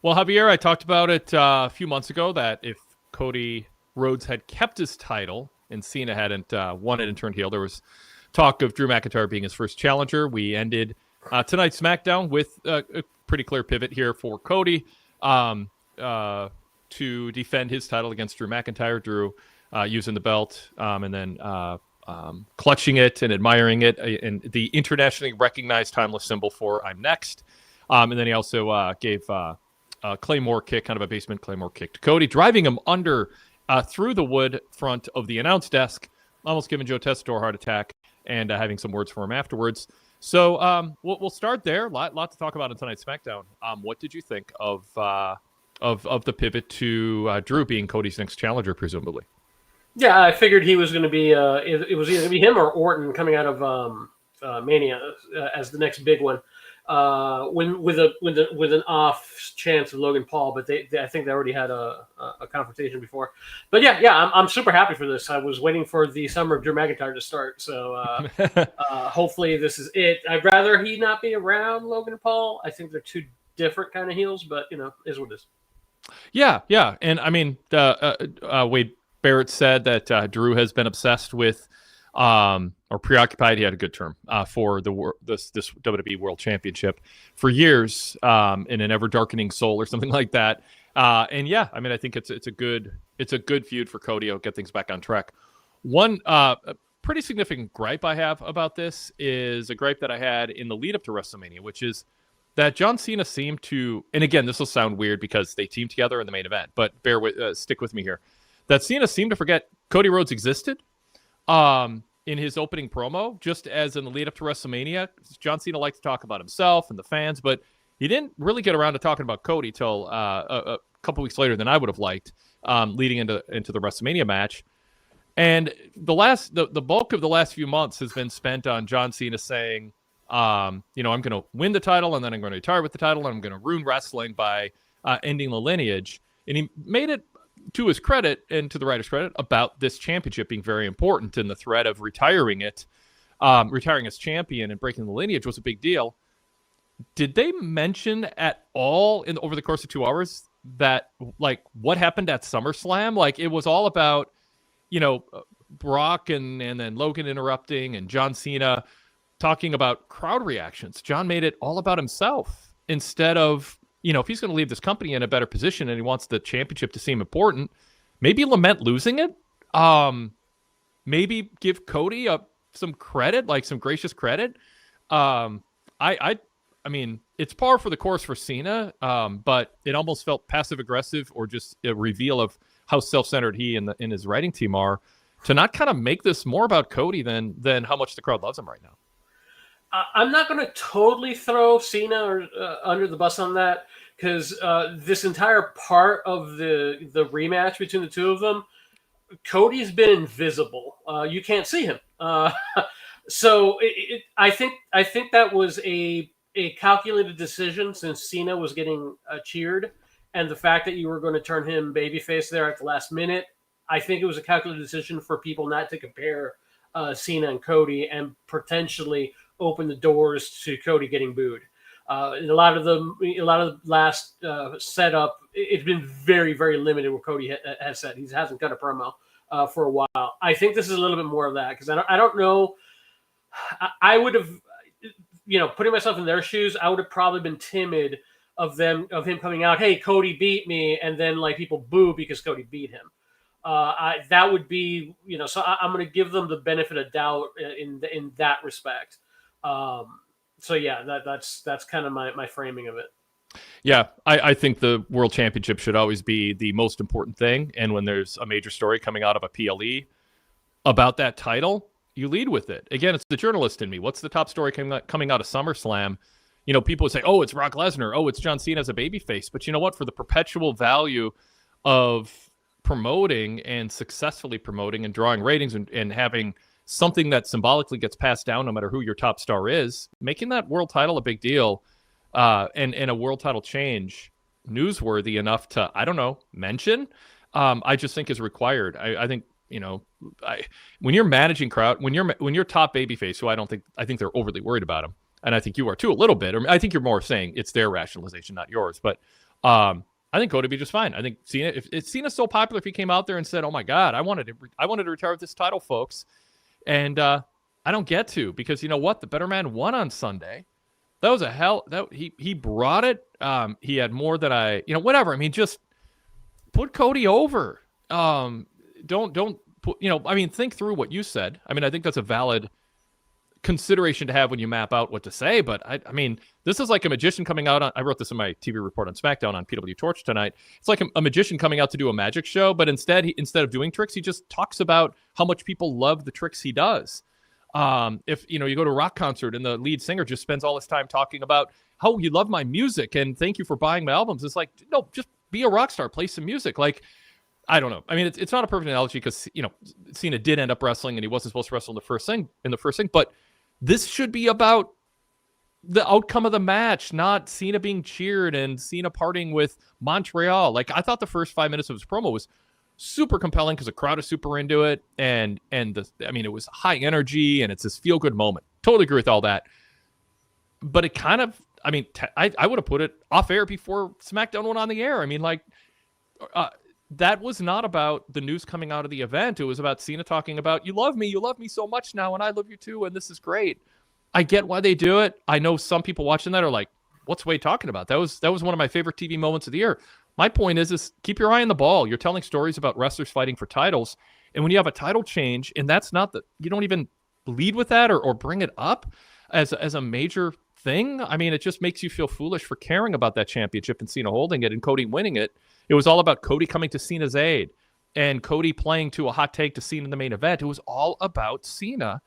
Well, Javier, I talked about it a few months ago that if Cody Rhodes had kept his title and Cena hadn't won it and turned heel, there was talk of Drew McIntyre being his first challenger. We ended tonight's SmackDown with a pretty clear pivot here for Cody to defend his title against Drew McIntyre. Drew using the belt and then clutching it and admiring it, and the internationally recognized timeless symbol for "I'm next." And then he also gave a Claymore kick, kind of a basement Claymore kick to Cody, driving him under through the wood front of the announce desk, almost giving Joe Tessitore a heart attack, and having some words for him afterwards. So we'll start there. Lot to talk about in tonight's SmackDown. What did you think of the pivot to Drew being Cody's next challenger, presumably? Yeah, I figured he was going to be. It was either going to be him or Orton coming out of Mania as the next big one. With an off chance of Logan Paul, but I think they already had a confrontation before. But yeah, I'm super happy for this. I was waiting for the summer of Drew McIntyre to start, so hopefully this is it. I'd rather he not be around Logan Paul. I think they're two different kind of heels, but is what it is. Yeah, and I mean, Wade Barrett said that Drew has been obsessed with. Or preoccupied, he had a good term, for this WWE World Championship for years, in an ever-darkening soul or something like that. And yeah, I mean, I think it's a good feud for Cody. It'll get things back on track. One pretty significant gripe I have about this is a gripe that I had in the lead up to WrestleMania, which is that John Cena seemed to, and again, this will sound weird because they teamed together in the main event, but stick with me here, that Cena seemed to forget Cody Rhodes existed. In his opening promo, just as in the lead up to WrestleMania, John Cena liked to talk about himself and the fans, but he didn't really get around to talking about Cody till a couple weeks later than I would have liked, leading into the WrestleMania match. And the bulk of the last few months has been spent on John Cena saying, I'm going to win the title, and then I'm going to retire with the title, and I'm going to ruin wrestling by ending the lineage. And he made it, to his credit and to the writer's credit, about this championship being very important, and the threat of retiring as champion and breaking the lineage was a big deal. Did they mention at all over the course of 2 hours that, like, what happened at SummerSlam? Like, it was all about, Brock and then Logan interrupting and John Cena talking about crowd reactions. John made it all about himself instead of, if he's going to leave this company in a better position and he wants the championship to seem important, maybe lament losing it. Maybe give Cody some credit, like some gracious credit. I mean, it's par for the course for Cena, but it almost felt passive aggressive or just a reveal of how self-centered he and his writing team are to not kind of make this more about Cody than how much the crowd loves him right now. I'm not going to totally throw Cena under the bus on that, because this entire part of the rematch between the two of them, Cody's been invisible. You can't see him. So I think that was a calculated decision, since Cena was getting cheered, and the fact that you were going to turn him babyface there at the last minute. I think it was a calculated decision for people not to compare Cena and Cody and potentially open the doors to Cody getting booed. In a lot of the last setup, it's been very, very limited what Cody has said. He hasn't cut a promo for a while. I think this is a little bit more of that, because I don't know. I would have, putting myself in their shoes, I would have probably been timid of him coming out, "Hey, Cody beat me," and then like people boo because Cody beat him. That would be, so I'm going to give them the benefit of doubt in that respect. So yeah, that's kind of my framing of it. Yeah, I think the World Championship should always be the most important thing. And when there's a major story coming out of a PLE about that title, you lead with it. Again, it's the journalist in me. What's the top story coming out of SummerSlam? People would say, "Oh, it's Brock Lesnar. Oh, it's John Cena as a babyface." But you know what? For the perpetual value of promoting and successfully promoting and drawing ratings and having something that symbolically gets passed down no matter who your top star is, making that world title a big deal and a world title change newsworthy enough to, I don't know, mention, I just think is required. I think, when you're managing crowd, when you're top babyface, who I think they're overly worried about him. And I think you are too, a little bit, or I think you're more saying it's their rationalization, not yours. But I think Cody would be just fine. I think Cena, if Cena's so popular, if he came out there and said, "Oh my God, I wanted to retire with this title, folks," and I don't get to, because you know what, the better man won on Sunday. That was he brought it. He had more than whatever. I mean, just put Cody over. Don't put, think through what you said. I mean, I think that's a valid consideration to have when you map out what to say, but I mean, this is like a magician coming out on, I wrote this in my TV report on Smackdown on PWTorch tonight. It's like a magician coming out to do a magic show, but instead of doing tricks, he just talks about how much people love the tricks he does. If you go to a rock concert and the lead singer just spends all his time talking about how you love my music and thank you for buying my albums, it's like, no, just be a rock star, play some music. Like, I don't know. I mean, it's not a perfect analogy because Cena did end up wrestling and he wasn't supposed to wrestle in the first thing, but this should be about the outcome of the match, not Cena being cheered and Cena parting with Montreal. Like, I thought the first 5 minutes of his promo was super compelling because the crowd is super into it, and it was high energy and it's this feel good moment. Totally agree with all that, but it kind of, I would have put it off air before SmackDown went on the air. I mean, that was not about the news coming out of the event. It was about Cena talking about, you love me so much now, and I love you too, and this is great. I get why they do it. I know some people watching that are like, what's Wade talking about? That was one of my favorite TV moments of the year. My point is keep your eye on the ball. You're telling stories about wrestlers fighting for titles, and when you have a title change, and that's not you don't even lead with that or bring it up as a major thing. I mean, it just makes you feel foolish for caring about that championship and Cena holding it and Cody winning it. It was all about Cody coming to Cena's aid and Cody playing to a hot take to Cena in the main event. It was all about Cena.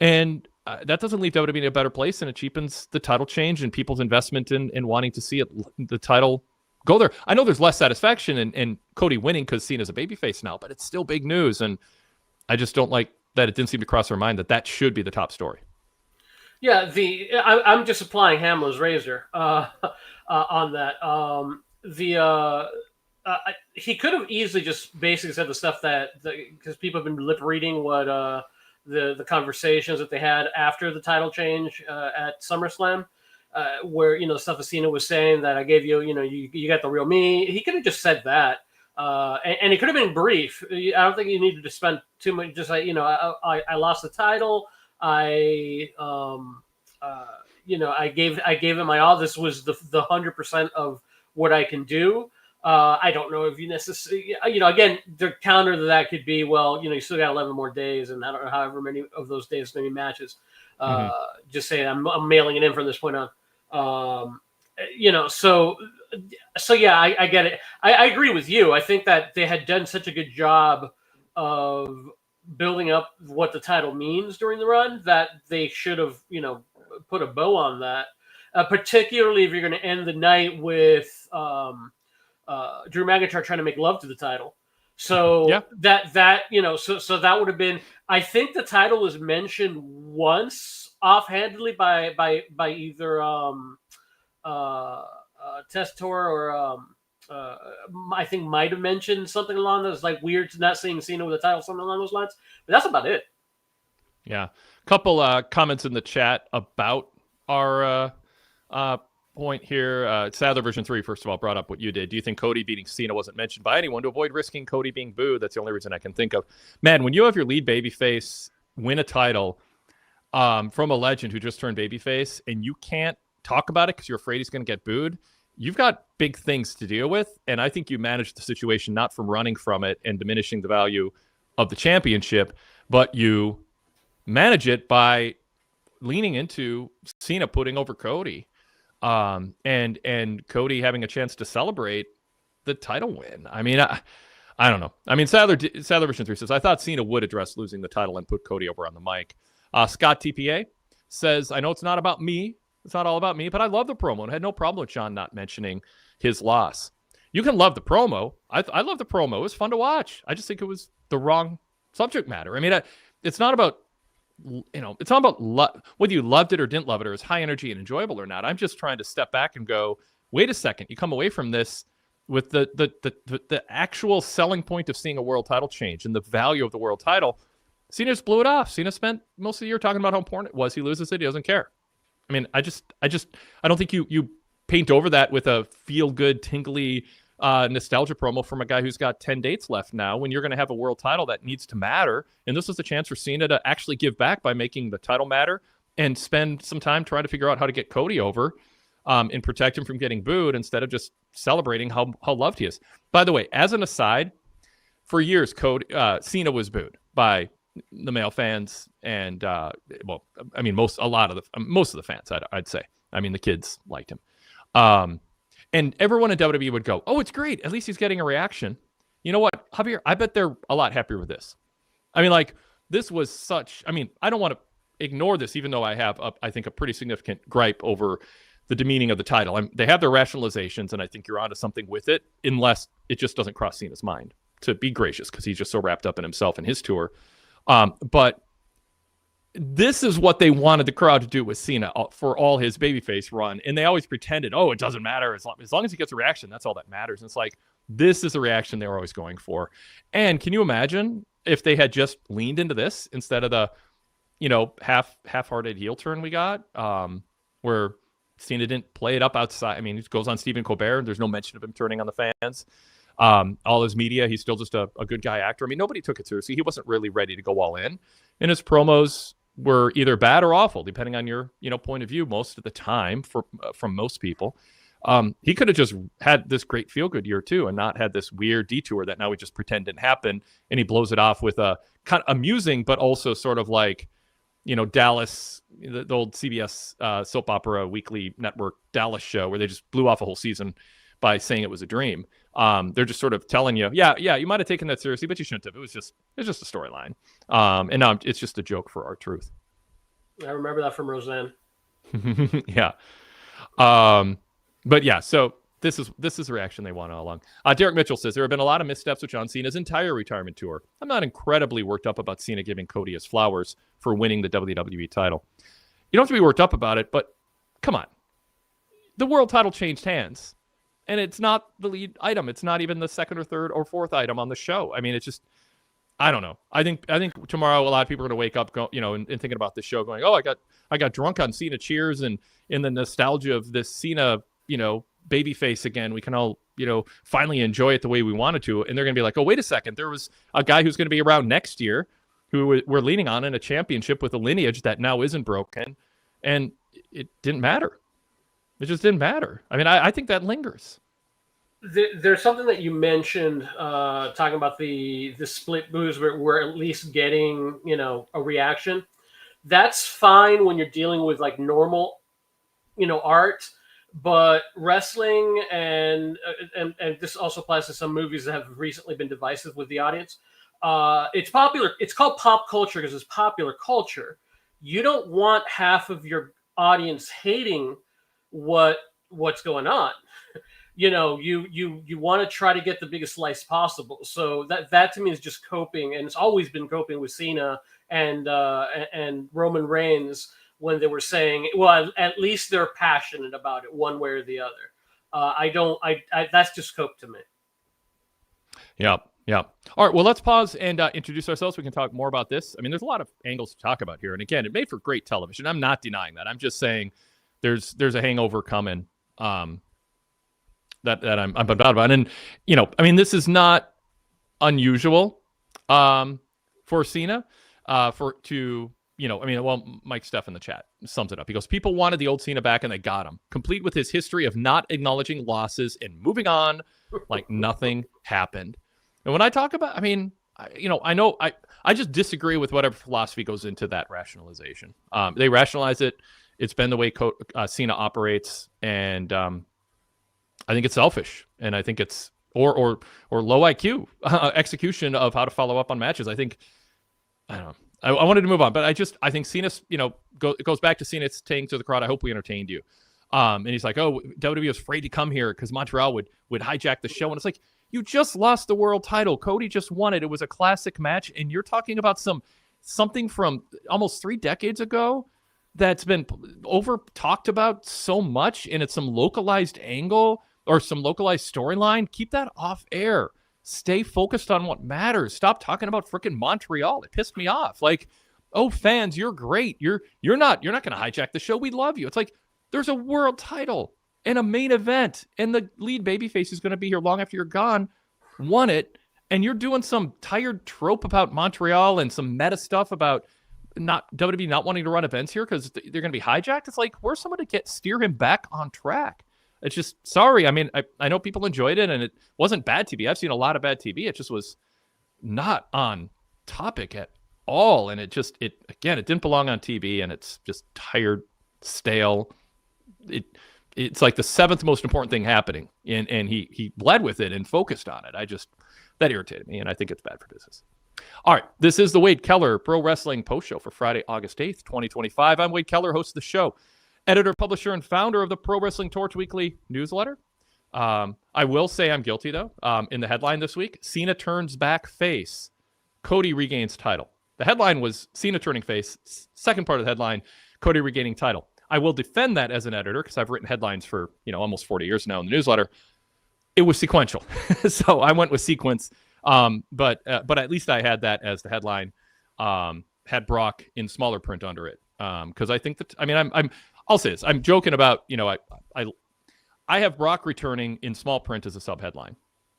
And that doesn't leave WWE in a better place, and it cheapens the title change and people's investment in wanting to see the title go there. I know there's less satisfaction in Cody winning because Cena's a babyface now, but it's still big news. And I just don't like that it didn't seem to cross our mind that should be the top story. Yeah, I'm just applying Hamler's razor on that. He could have easily just basically said the stuff because people have been lip reading what the conversations that they had after the title change at SummerSlam, where stuff that Cena was saying that I gave you, you got the real me. He could have just said that, and it could have been brief. I don't think you needed to spend too much. Just like I lost the title. I gave him my all. This was the 100% of what I can do. I don't know if you necessarily, again, the counter to that could be, well, you still got 11 more days, and I don't know however many of those days, many matches. Just saying, I'm mailing it in from this point on. So yeah, I get it. I agree with you. I think that they had done such a good job of building up what the title means during the run that they should have, put a bow on that. Particularly if you're going to end the night with Drew McIntyre trying to make love to the title. So yeah. So that would have been, I think the title was mentioned once offhandedly by either Testator or I think might have mentioned something along those, like, weird to not seeing Cena with a title, something along those lines. But that's about it. Yeah. A couple comments in the chat about our point here. Sadler version 3, first of all, brought up what you did. Do you think Cody beating Cena wasn't mentioned by anyone to avoid risking Cody being booed? That's the only reason I can think of. Man, when you have your lead babyface win a title from a legend who just turned babyface, and you can't talk about it because you're afraid he's going to get booed, you've got big things to deal with. And I think you managed the situation not from running from it and diminishing the value of the championship, but you manage it by leaning into Cena putting over Cody. And Cody having a chance to celebrate the title win. I mean, I don't know. I mean, Sadler version 3 says, I thought Cena would address losing the title and put Cody over on the mic. Scott TPA says, I know it's not about me. It's not all about me, but I love the promo and had no problem with John not mentioning his loss. You can love the promo. I love the promo. It was fun to watch. I just think it was the wrong subject matter. I mean, it's not about, it's not about whether you loved it or didn't love it or is high energy and enjoyable or not. I'm just trying to step back and go, wait a second. You come away from this with the actual selling point of seeing a world title change and the value of the world title. Cena just blew it off. Cena spent most of the year talking about how important it was. He loses it. He doesn't care. I mean, I don't think you paint over that with a feel-good, tingly nostalgia promo from a guy who's got 10 dates left now when you're going to have a world title that needs to matter. And this was a chance for Cena to actually give back by making the title matter and spend some time trying to figure out how to get Cody over and protect him from getting booed instead of just celebrating how loved he is. By the way, as an aside, for years, Cena was booed by the male fans and most of the fans, I'd say. I mean, the kids liked him. And everyone in WWE would go, "Oh, it's great. At least he's getting a reaction." You know what, Javier? I bet they're a lot happier with this. I mean, like, this was such... I mean, I don't want to ignore this, even though I have, I think, a pretty significant gripe over the demeaning of the title. They have their rationalizations, and I think you're onto something with it, unless it just doesn't cross Cena's mind to be gracious, because he's just so wrapped up in himself and his tour. But this is what they wanted the crowd to do with Cena for all his babyface run. And they always pretended, oh, it doesn't matter. As long as he gets a reaction, that's all that matters. And it's like, this is the reaction they were always going for. And can you imagine if they had just leaned into this instead of the, half-hearted heel turn we got, where Cena didn't play it up outside. I mean, he goes on Stephen Colbert. There's no mention of him turning on the fans. All his media, he's still just a good guy actor. I mean, nobody took it seriously. He wasn't really ready to go all in. And his promos were either bad or awful, depending on your point of view most of the time from most people. He could have just had this great feel-good year too and not had this weird detour that now we just pretend didn't happen, and he blows it off with a kind of amusing but also sort of like, Dallas, the old CBS soap opera weekly network Dallas show where they just blew off a whole season by saying it was a dream. They're just sort of telling you, yeah, you might have taken that seriously, but you shouldn't have. It's just a storyline. And now it's just a joke for R-Truth. I remember that from Roseanne. Yeah. But yeah, so this is the reaction they want all along. Derek Mitchell says, there have been a lot of missteps with John Cena's entire retirement tour. I'm not incredibly worked up about Cena giving Cody his flowers for winning the WWE title. You don't have to be worked up about it, but come on. The world title changed hands. And it's not the lead item. It's not even the second or third or fourth item on the show. I mean, it's just, I don't know. I think tomorrow a lot of people are going to wake up, and thinking about this show, going, "Oh, I got drunk on Cena cheers and in the nostalgia of this Cena, baby face again. We can all, finally enjoy it the way we wanted to." And they're going to be like, "Oh, wait a second. There was a guy who's going to be around next year who we're leaning on in a championship with a lineage that now isn't broken, and it didn't matter." It just didn't matter. I mean, I think that lingers. There's something that you mentioned, talking about the split boos where we're at least getting, a reaction. That's fine when you're dealing with like normal, art, but wrestling and this also applies to some movies that have recently been divisive with the audience. It's popular. It's called pop culture because it's popular culture. You don't want half of your audience hating what's going on. You want to try to get the biggest slice possible. So that to me is just coping, and it's always been coping with Cena and Roman Reigns when they were saying, well, at least they're passionate about it one way or the other. That's just cope to me. Yeah. All right, well, let's pause and introduce ourselves. We can talk more about this. I mean, there's a lot of angles to talk about here. And again, it made for great television. I'm not denying that. I'm just saying there's a hangover coming that I'm bummed out about. And, this is not unusual for Cena Mike Steff in the chat sums it up. He goes, people wanted the old Cena back and they got him, complete with his history of not acknowledging losses and moving on like nothing happened. And when I talk about, I just disagree with whatever philosophy goes into that rationalization. They rationalize it. It's been the way Cena operates, and I think it's selfish, and I think it's or low IQ execution of how to follow up on matches. I don't know. I wanted to move on, but I think Cena, it goes back to Cena saying to the crowd, "I hope we entertained you," and he's like, "Oh, WWE was afraid to come here because Montreal would hijack the show," and it's like, you just lost the world title. Cody just won it. It was a classic match, and you're talking about something from almost 3 decades ago that's been over talked about so much, and it's some localized angle or some localized storyline. Keep that off air. Stay focused on what matters. Stop talking about freaking Montreal. It pissed me off. Like, oh, fans, you're great. You're not going to hijack the show. We love you. It's like, there's a world title. in a main event, and the lead babyface is going to be here long after you're gone, won it, and you're doing some tired trope about Montreal and some meta stuff about WWE not wanting to run events here because they're going to be hijacked. It's like, where's someone to steer him back on track? It's just, sorry. I mean, I know people enjoyed it, and it wasn't bad TV. I've seen a lot of bad TV. It just was not on topic at all. And it didn't belong on TV, and it's just tired, stale. It's like the seventh most important thing happening, and he led with it and focused on it. That irritated me, and I think it's bad for business. All right, this is the Wade Keller Pro Wrestling Post Show for Friday, August 8th, 2025. I'm Wade Keller, host of the show, editor, publisher, and founder of the Pro Wrestling Torch weekly newsletter. I will say I'm guilty, though. In the headline this week, Cena turns back face. Cody regains title. The headline was Cena turning face. Second part of the headline, Cody regaining title. I will defend that as an editor because I've written headlines for almost 40 years now in the newsletter. It was sequential. So I went with sequence. But at least I had that as the headline. Had Brock in smaller print under it. Because I think that, I'll say this. I'm joking about, I have Brock returning in small print as a sub headline.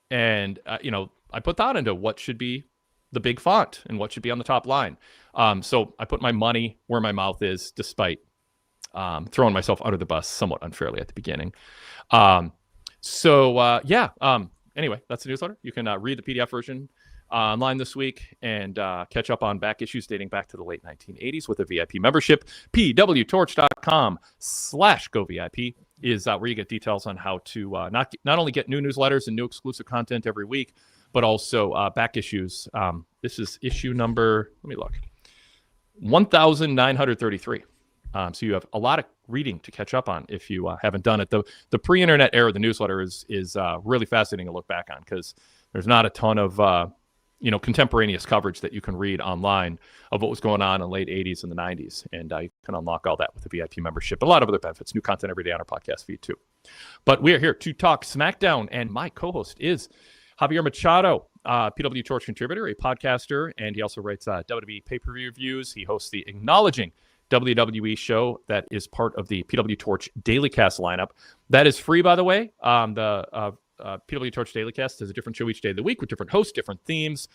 And, I put that into what should be the big font and what should be on the top line. So I put my money where my mouth is, despite throwing myself under the bus somewhat unfairly at the beginning. Anyway, that's the newsletter. You can read the PDF version online this week and catch up on back issues dating back to the late 1980s with a VIP membership. PWTorch.com/GoVIP is where you get details on how to not only get new newsletters and new exclusive content every week, but also back issues. This is issue number, let me look, 1933. So you have a lot of reading to catch up on if you haven't done it. The pre-internet era of the newsletter is really fascinating to look back on because there's not a ton of contemporaneous coverage that you can read online of what was going on in the late 80s and the 90s. And you can unlock all that with the VIP membership. A lot of other benefits, new content every day on our podcast feed too. But we are here to talk SmackDown, and my co-host is Javier Machado, PWTorch contributor, a podcaster, and he also writes WWE pay-per-view reviews. He hosts the Acknowledging WWE show that is part of the PWTorch Dailycast lineup. That is free, by the way. The PWTorch Dailycast is a different show each day of the week with different hosts, different themes.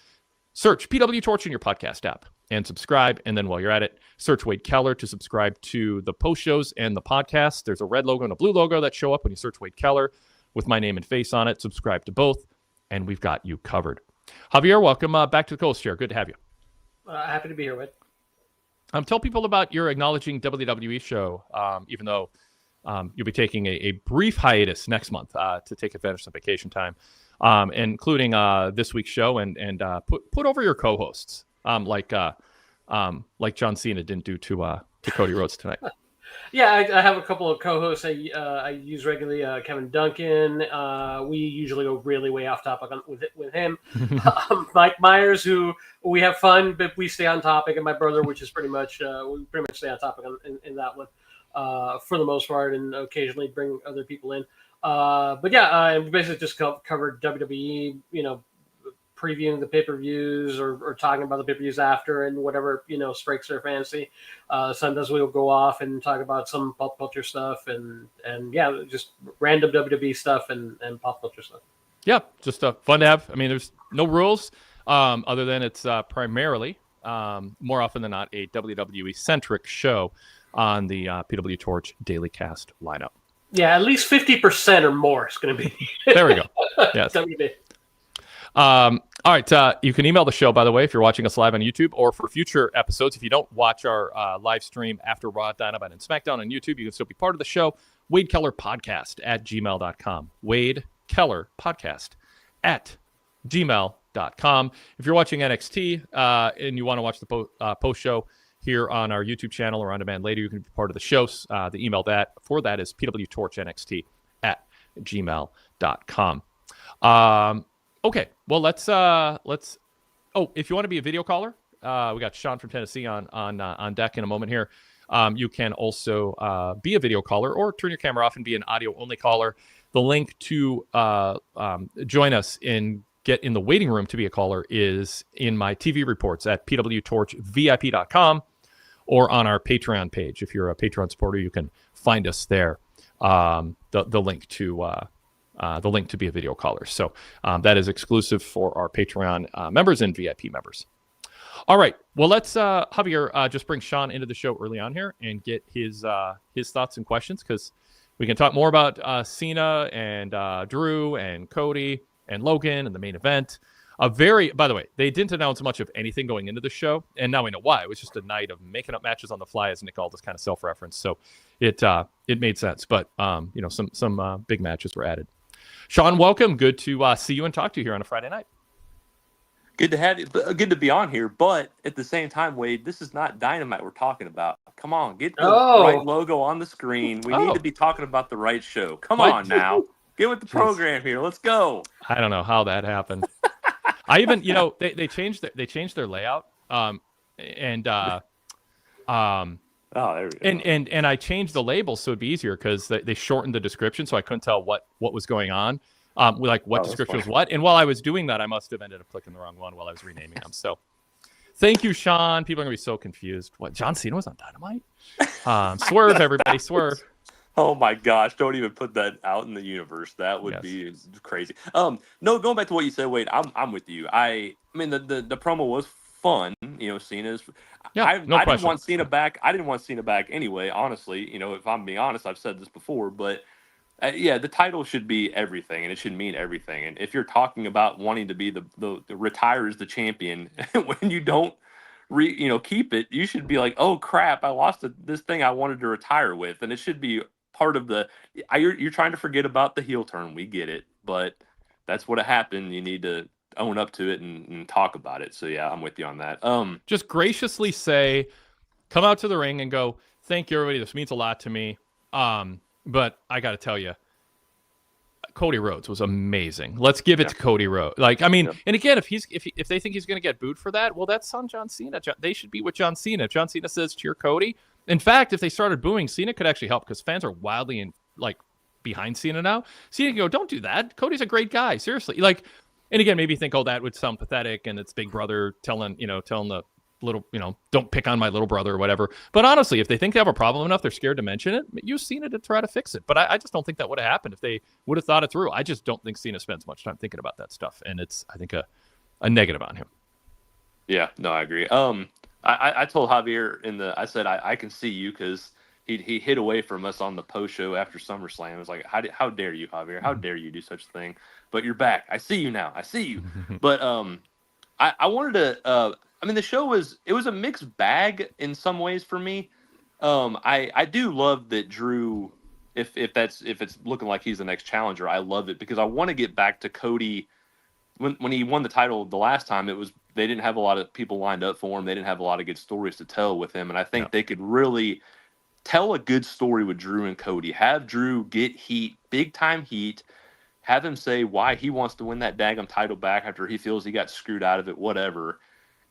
Search PWTorch in your podcast app and subscribe. And then while you're at it, search Wade Keller to subscribe to the post shows and the podcast. There's a red logo and a blue logo that show up when you search Wade Keller with my name and face on it. Subscribe to both, and we've got you covered. Javier, welcome back to the Coast Chair. Good to have you. Happy to be here, Wade. Tell people about your Acknowledging WWE show, even though you'll be taking a brief hiatus next month to take advantage of some vacation time, including this week's show, and put over your co-hosts like John Cena didn't do to Cody Rhodes tonight. Yeah, I have a couple of co-hosts I use regularly. Kevin Duncan. We usually go really way off topic with him. Mike Myers, who we have fun, but we stay on topic. And my brother, which is pretty much we pretty much stay on topic in that one for the most part, and occasionally bring other people in. But yeah, we basically just covered WWE. Previewing the pay-per-views or talking about the pay-per-views after and whatever, strikes their fancy. Sometimes we'll go off and talk about some pop culture stuff and yeah, just random WWE stuff and pop culture stuff. Yeah, just fun to have. There's no rules other than it's primarily, more often than not, a WWE-centric show on the PWTorch Dailycast lineup. Yeah, at least 50% or more is going to be. There we go. Yes. WWE. All right. You can email the show, by the way, if you're watching us live on YouTube, or for future episodes. If you don't watch our live stream after Raw, Dynamite, and SmackDown on YouTube, you can still be part of the show. Wade Keller Podcast at gmail.com. Wade Keller Podcast at gmail.com. If you're watching NXT and you want to watch the post show here on our YouTube channel or on demand later, you can be part of the show. The email for that is pwtorchnxt at gmail.com. Okay, well, let's. Oh, if you want to be a video caller, we got Sean from Tennessee on deck in a moment here. You can also be a video caller or turn your camera off and be an audio only caller. The link to join us and get in the waiting room to be a caller is in my TV reports at pwtorchvip.com or on our Patreon page. If you're a Patreon supporter, you can find us there. the link to be a video caller. So that is exclusive for our Patreon members and VIP members. All right. Well, let's Javier just bring Sean into the show early on here and get his thoughts and questions, because we can talk more about Cena and Drew and Cody and Logan and the main event. By the way, they didn't announce much of anything going into the show, and now we know why. It was just a night of making up matches on the fly, as Nick Aldis kind of self-referenced. So it made sense, but some big matches were added. Sean, welcome. Good to see you and talk to you here on a Friday night. Good to have you. Good to be on here, but at the same time, Wade, this is not Dynamite we're talking about. Come on, get the right logo on the screen. We need to be talking about the right show. Come on now, get with the program here. Let's go. I don't know how that happened. I even, they changed their layout. Oh, there we go. And I changed the label so it'd be easier, because they shortened the description, so I couldn't tell what was going on. What description was what. And while I was doing that, I must have ended up clicking the wrong one while I was renaming them. So thank you, Sean. People are going to be so confused. What, John Cena was on Dynamite? Swerve, everybody, swerve. Oh my gosh, don't even put that out in the universe. That would be crazy. No, going back to what you said, Wade, I'm with you. I mean, the promo was fun. Cena's. I didn't want Cena back. I didn't want Cena back anyway, honestly. If I'm being honest, I've said this before, but the title should be everything, and it should mean everything. And if you're talking about wanting to be the retire as the champion, when you don't keep it, you should be like, oh crap, I lost this thing I wanted to retire with. And it should be part of you're trying to forget about the heel turn. We get it, but that's what happened. You need to own up to it and talk about it. So yeah, I'm with you on that. Just graciously come out to the ring and go, thank you, everybody. This means a lot to me. But I got to tell you, Cody Rhodes was amazing. Let's give it to Cody Rhodes. And again, if they think he's going to get booed for that, well, that's on John Cena. They should be with John Cena. If John Cena says cheer Cody. In fact, if they started booing, Cena could actually help, because fans are wildly behind Cena now. Cena can go, don't do that. Cody's a great guy. Seriously. And again, maybe you think, oh, that would sound pathetic, and it's Big Brother telling the little, don't pick on my little brother or whatever. But honestly, if they think they have a problem enough, they're scared to mention it, use Cena to try to fix it. But I just don't think that would have happened if they would have thought it through. I just don't think Cena spends much time thinking about that stuff, and it's, I think, a negative on him. Yeah, no, I agree. I told Javier I said I can see you, because he hid away from us on the post show after SummerSlam. I was like, how dare you, Javier? How dare you do such a thing? But you're back. I see you now. I see you. But I wanted to. The show was a mixed bag in some ways for me. I do love that Drew, if it's looking like he's the next challenger, I love it, because I want to get back to Cody. When he won the title the last time, they didn't have a lot of people lined up for him. They didn't have a lot of good stories to tell with him, and I think they could really tell a good story with Drew and Cody. Have Drew get heat, big time heat. Have him say why he wants to win that daggum title back after he feels he got screwed out of it, whatever.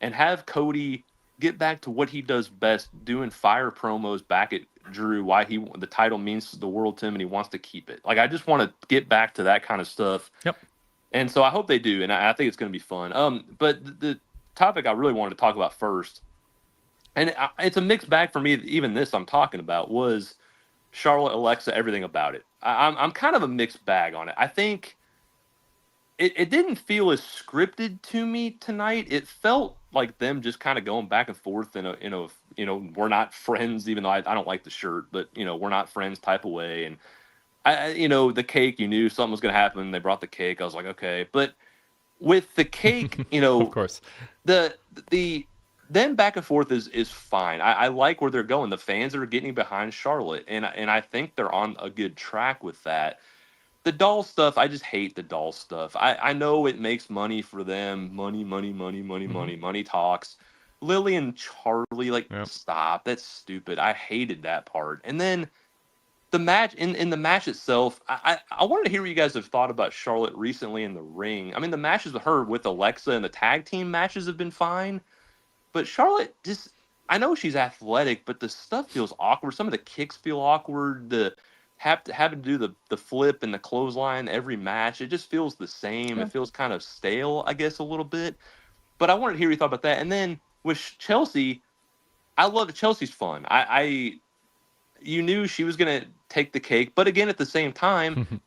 And have Cody get back to what he does best, doing fire promos back at Drew, why the title means the world to him and he wants to keep it. I just want to get back to that kind of stuff. Yep. And so I hope they do, and I think it's going to be fun. But the topic I really wanted to talk about first, and it's a mixed bag for me, even this I'm talking about, was Charlotte, Alexa, everything about it. I'm kind of a mixed bag on it. I think it didn't feel as scripted to me tonight. It felt like them just kind of going back and forth in a we're not friends, even though I don't like the shirt, but we're not friends type of way. And the cake, you knew something was going to happen. They brought the cake. I was like, okay. But with the cake, of course, the them back and forth is fine. I like where they're going. The fans are getting behind Charlotte, and I think they're on a good track with that. The doll stuff, I just hate the doll stuff. I know it makes money for them. Money talks. Lily and Charlie, stop. That's stupid. I hated that part. And then the match, in the match itself, I wanted to hear what you guys have thought about Charlotte recently in the ring. The matches with her with Alexa and the tag team matches have been fine. But Charlotte, I know she's athletic, but the stuff feels awkward. Some of the kicks feel awkward. Having to do the flip and the clothesline every match, it just feels the same. Yeah. It feels kind of stale, I guess, a little bit. But I wanted to hear what you thought about that. And then with Chelsea, I love Chelsea's fun. You knew she was gonna take the cake. But again, at the same time,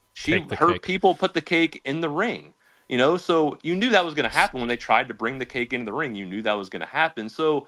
her people put the cake in the ring. You know, so you knew that was going to happen when they tried to bring the cake into the ring. You knew that was going to happen. So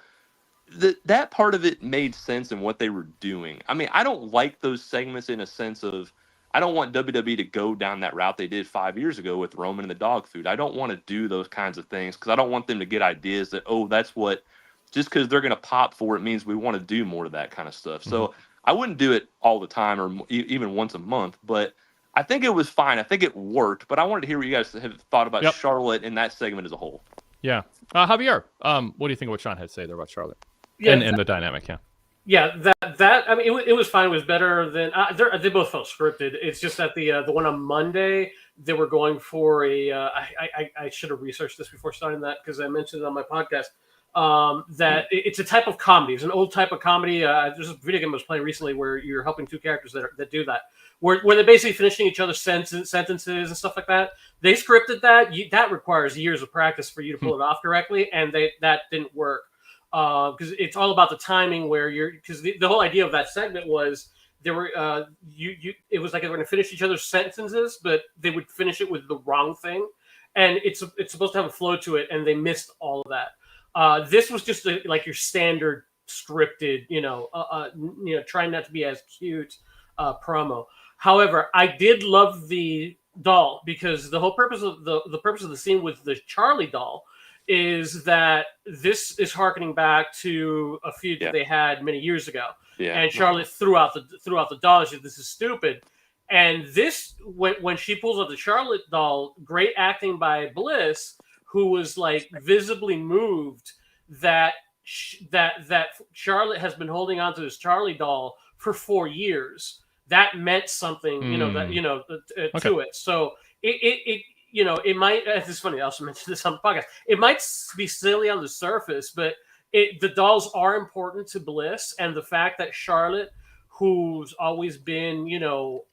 that part of it made sense in what they were doing. I mean, I don't like those segments in a sense of, I don't want WWE to go down that route they did 5 years ago with Roman and the dog food. I don't want to do those kinds of things because I don't want them to get ideas that, oh, that's what, just because they're going to pop for it means we want to do more of that kind of stuff. So I wouldn't do it all the time or even once a month, but I think it was fine. I think it worked, but I wanted to hear what you guys have thought about Charlotte in that segment as a whole. Yeah. Javier, what do you think of what Sean had to say there about Charlotte? Yeah, and the dynamic, Yeah, that I mean, it was fine. It was better than they both felt scripted. It's just that the one on Monday they were going for a. I should have researched this before starting that because I mentioned it on my podcast. That it's a type of comedy. It's an old type of comedy. There's a video game I was playing recently where you're helping two characters that do that, where they're basically finishing each other's sentences and stuff like that. They scripted that. That requires years of practice for you to pull it off correctly, and that didn't work. Because it's all about the timing where because the whole idea of that segment was there were it was like they were going to finish each other's sentences, but they would finish it with the wrong thing, and it's supposed to have a flow to it, and they missed all of that. This was just like your standard scripted, trying not to be as cute promo. However, I did love the doll because the whole purpose of the purpose of the scene with the Charlie doll is that this is harkening back to a feud that they had many years ago. Yeah. And Charlotte threw out the doll and said, "This is stupid." And this, when she pulls out the Charlotte doll, great acting by Bliss, who was like visibly moved that Charlotte has been holding on to this Charlie doll for 4 years. That meant something, to it. So it might. It's funny. I also mentioned this on the podcast. It might be silly on the surface, but the dolls are important to Bliss, and the fact that Charlotte, who's always been,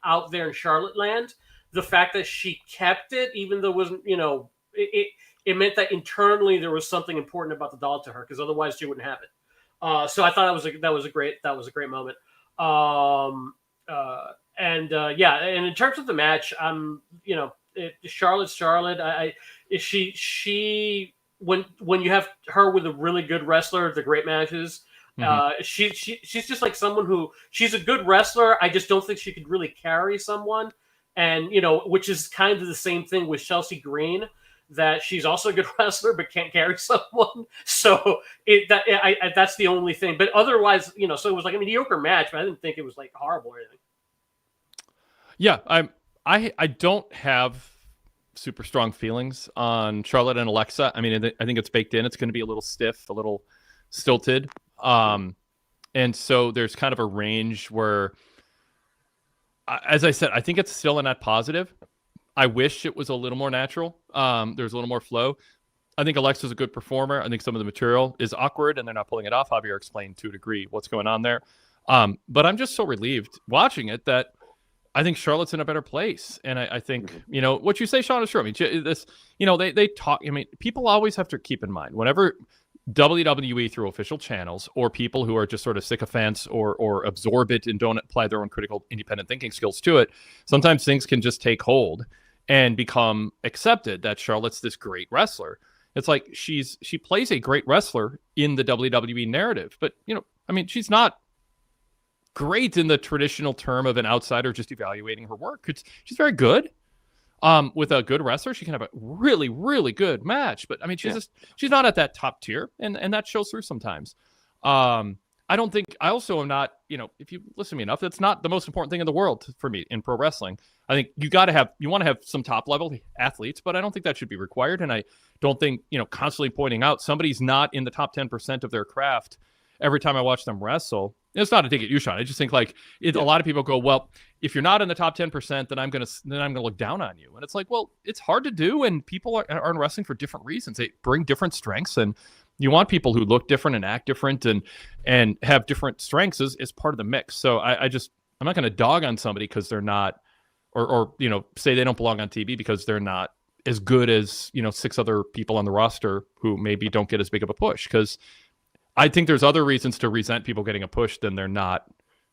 out there in Charlotte land, the fact that she kept it, even though it wasn't, it meant that internally there was something important about the doll to her, because otherwise she wouldn't have it. So I thought that was a great moment. And in terms of the match, Charlotte's Charlotte. She when you have her with a really good wrestler, the great matches. She's just like someone who she's a good wrestler. I just don't think she could really carry someone, and which is kind of the same thing with Chelsea Green, that she's also a good wrestler but can't carry someone. So that's the only thing. But otherwise, so it was like a mediocre match, but I didn't think it was like horrible or anything. Yeah, I don't have super strong feelings on Charlotte and Alexa. I mean, I think it's baked in. It's going to be a little stiff, a little stilted. And so there's kind of a range where, as I said, I think it's still a net positive. I wish it was a little more natural. There's a little more flow. I think Alexa's a good performer. I think some of the material is awkward and they're not pulling it off. Javier explained to a degree what's going on there. But I'm just so relieved watching it that I think Charlotte's in a better place. And I think, what you say, Sean, is true. I mean, this, they talk, I mean, people always have to keep in mind whenever WWE through official channels or people who are just sort of sycophants or absorb it and don't apply their own critical independent thinking skills to it, sometimes things can just take hold and become accepted that Charlotte's this great wrestler. It's like she plays a great wrestler in the WWE narrative, but she's not great in the traditional term of an outsider just evaluating her work. She's very good. With a good wrestler, she can have a really, really good match. But I mean, she's not at that top tier, and that shows through sometimes. I also am not, if you listen to me enough, that's not the most important thing in the world for me in pro wrestling. I think you want to have some top level athletes, but I don't think that should be required. And I don't think, constantly pointing out somebody's not in the top 10% of their craft every time I watch them wrestle. It's not a dig at you, Sean. I just think a lot of people go, well, if you're not in the top 10%, then I'm gonna look down on you. And it's like, well, it's hard to do, and people are in wrestling for different reasons. They bring different strengths, and you want people who look different and act different and have different strengths as part of the mix. So I'm not gonna dog on somebody because they're not, or say they don't belong on TV because they're not as good as 6 other people on the roster who maybe don't get as big of a push, because I think there's other reasons to resent people getting a push than they're not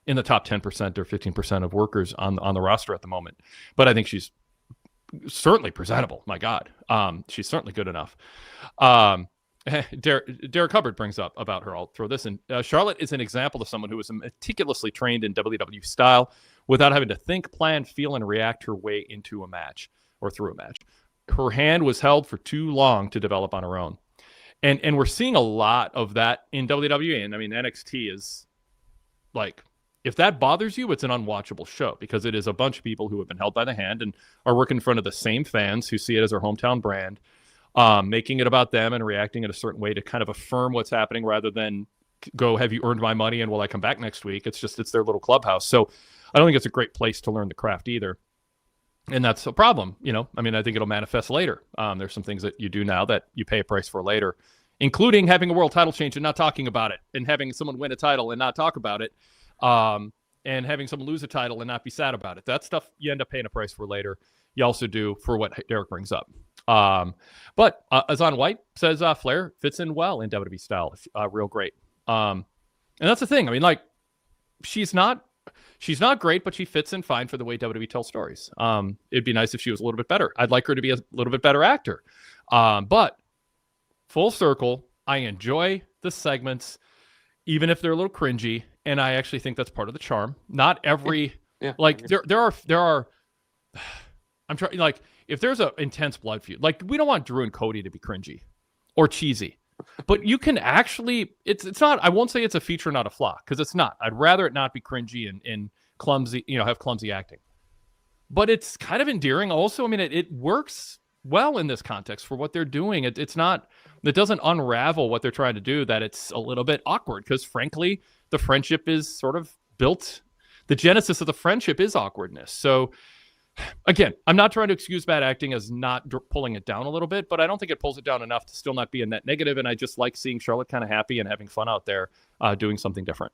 in the top 10% or 15% of workers on the roster at the moment. But I think she's certainly presentable. My God, she's certainly good enough. Derek Hubbard brings up about her. I'll throw this in. Charlotte is an example of someone who was meticulously trained in WWE style without having to think, plan, feel, and react her way into a match or through a match. Her hand was held for too long to develop on her own. And we're seeing a lot of that in WWE. And I mean, NXT is like, if that bothers you, it's an unwatchable show because it is a bunch of people who have been held by the hand and are working in front of the same fans who see it as their hometown brand, making it about them and reacting in a certain way to kind of affirm what's happening rather than go, have you earned my money and will I come back next week? It's their little clubhouse. So I don't think it's a great place to learn the craft either. And that's a problem, I mean, I think it'll manifest later. There's some things that you do now that you pay a price for later, including having a world title change and not talking about it, and having someone win a title and not talk about it, and having someone lose a title and not be sad about it. That stuff you end up paying a price for later. You also do for what Derek brings up. But Azan White says Flair fits in well in WWE style, real great. And that's the thing. I mean, like, she's not great, but she fits in fine for the way WWE tells stories. It'd be nice if she was a little bit better. I'd like her to be a little bit better actor. But full circle, I enjoy the segments, even if they're a little cringy, and I actually think that's part of the charm. Not every there are. I'm trying, like, if there's an intense blood feud, like, we don't want Drew and Cody to be cringy or cheesy. But you can actually, it's not, I won't say it's a feature, not a flaw, because it's not. I'd rather it not be cringy and clumsy, have clumsy acting. But it's kind of endearing also. I mean, it works well in this context for what they're doing. It doesn't unravel what they're trying to do, that it's a little bit awkward, because frankly, the friendship is sort of built, the genesis of the friendship is awkwardness. So again, I'm not trying to excuse bad acting as not pulling it down a little bit, but I don't think it pulls it down enough to still not be a net negative. And I just like seeing Charlotte kind of happy and having fun out there, doing something different.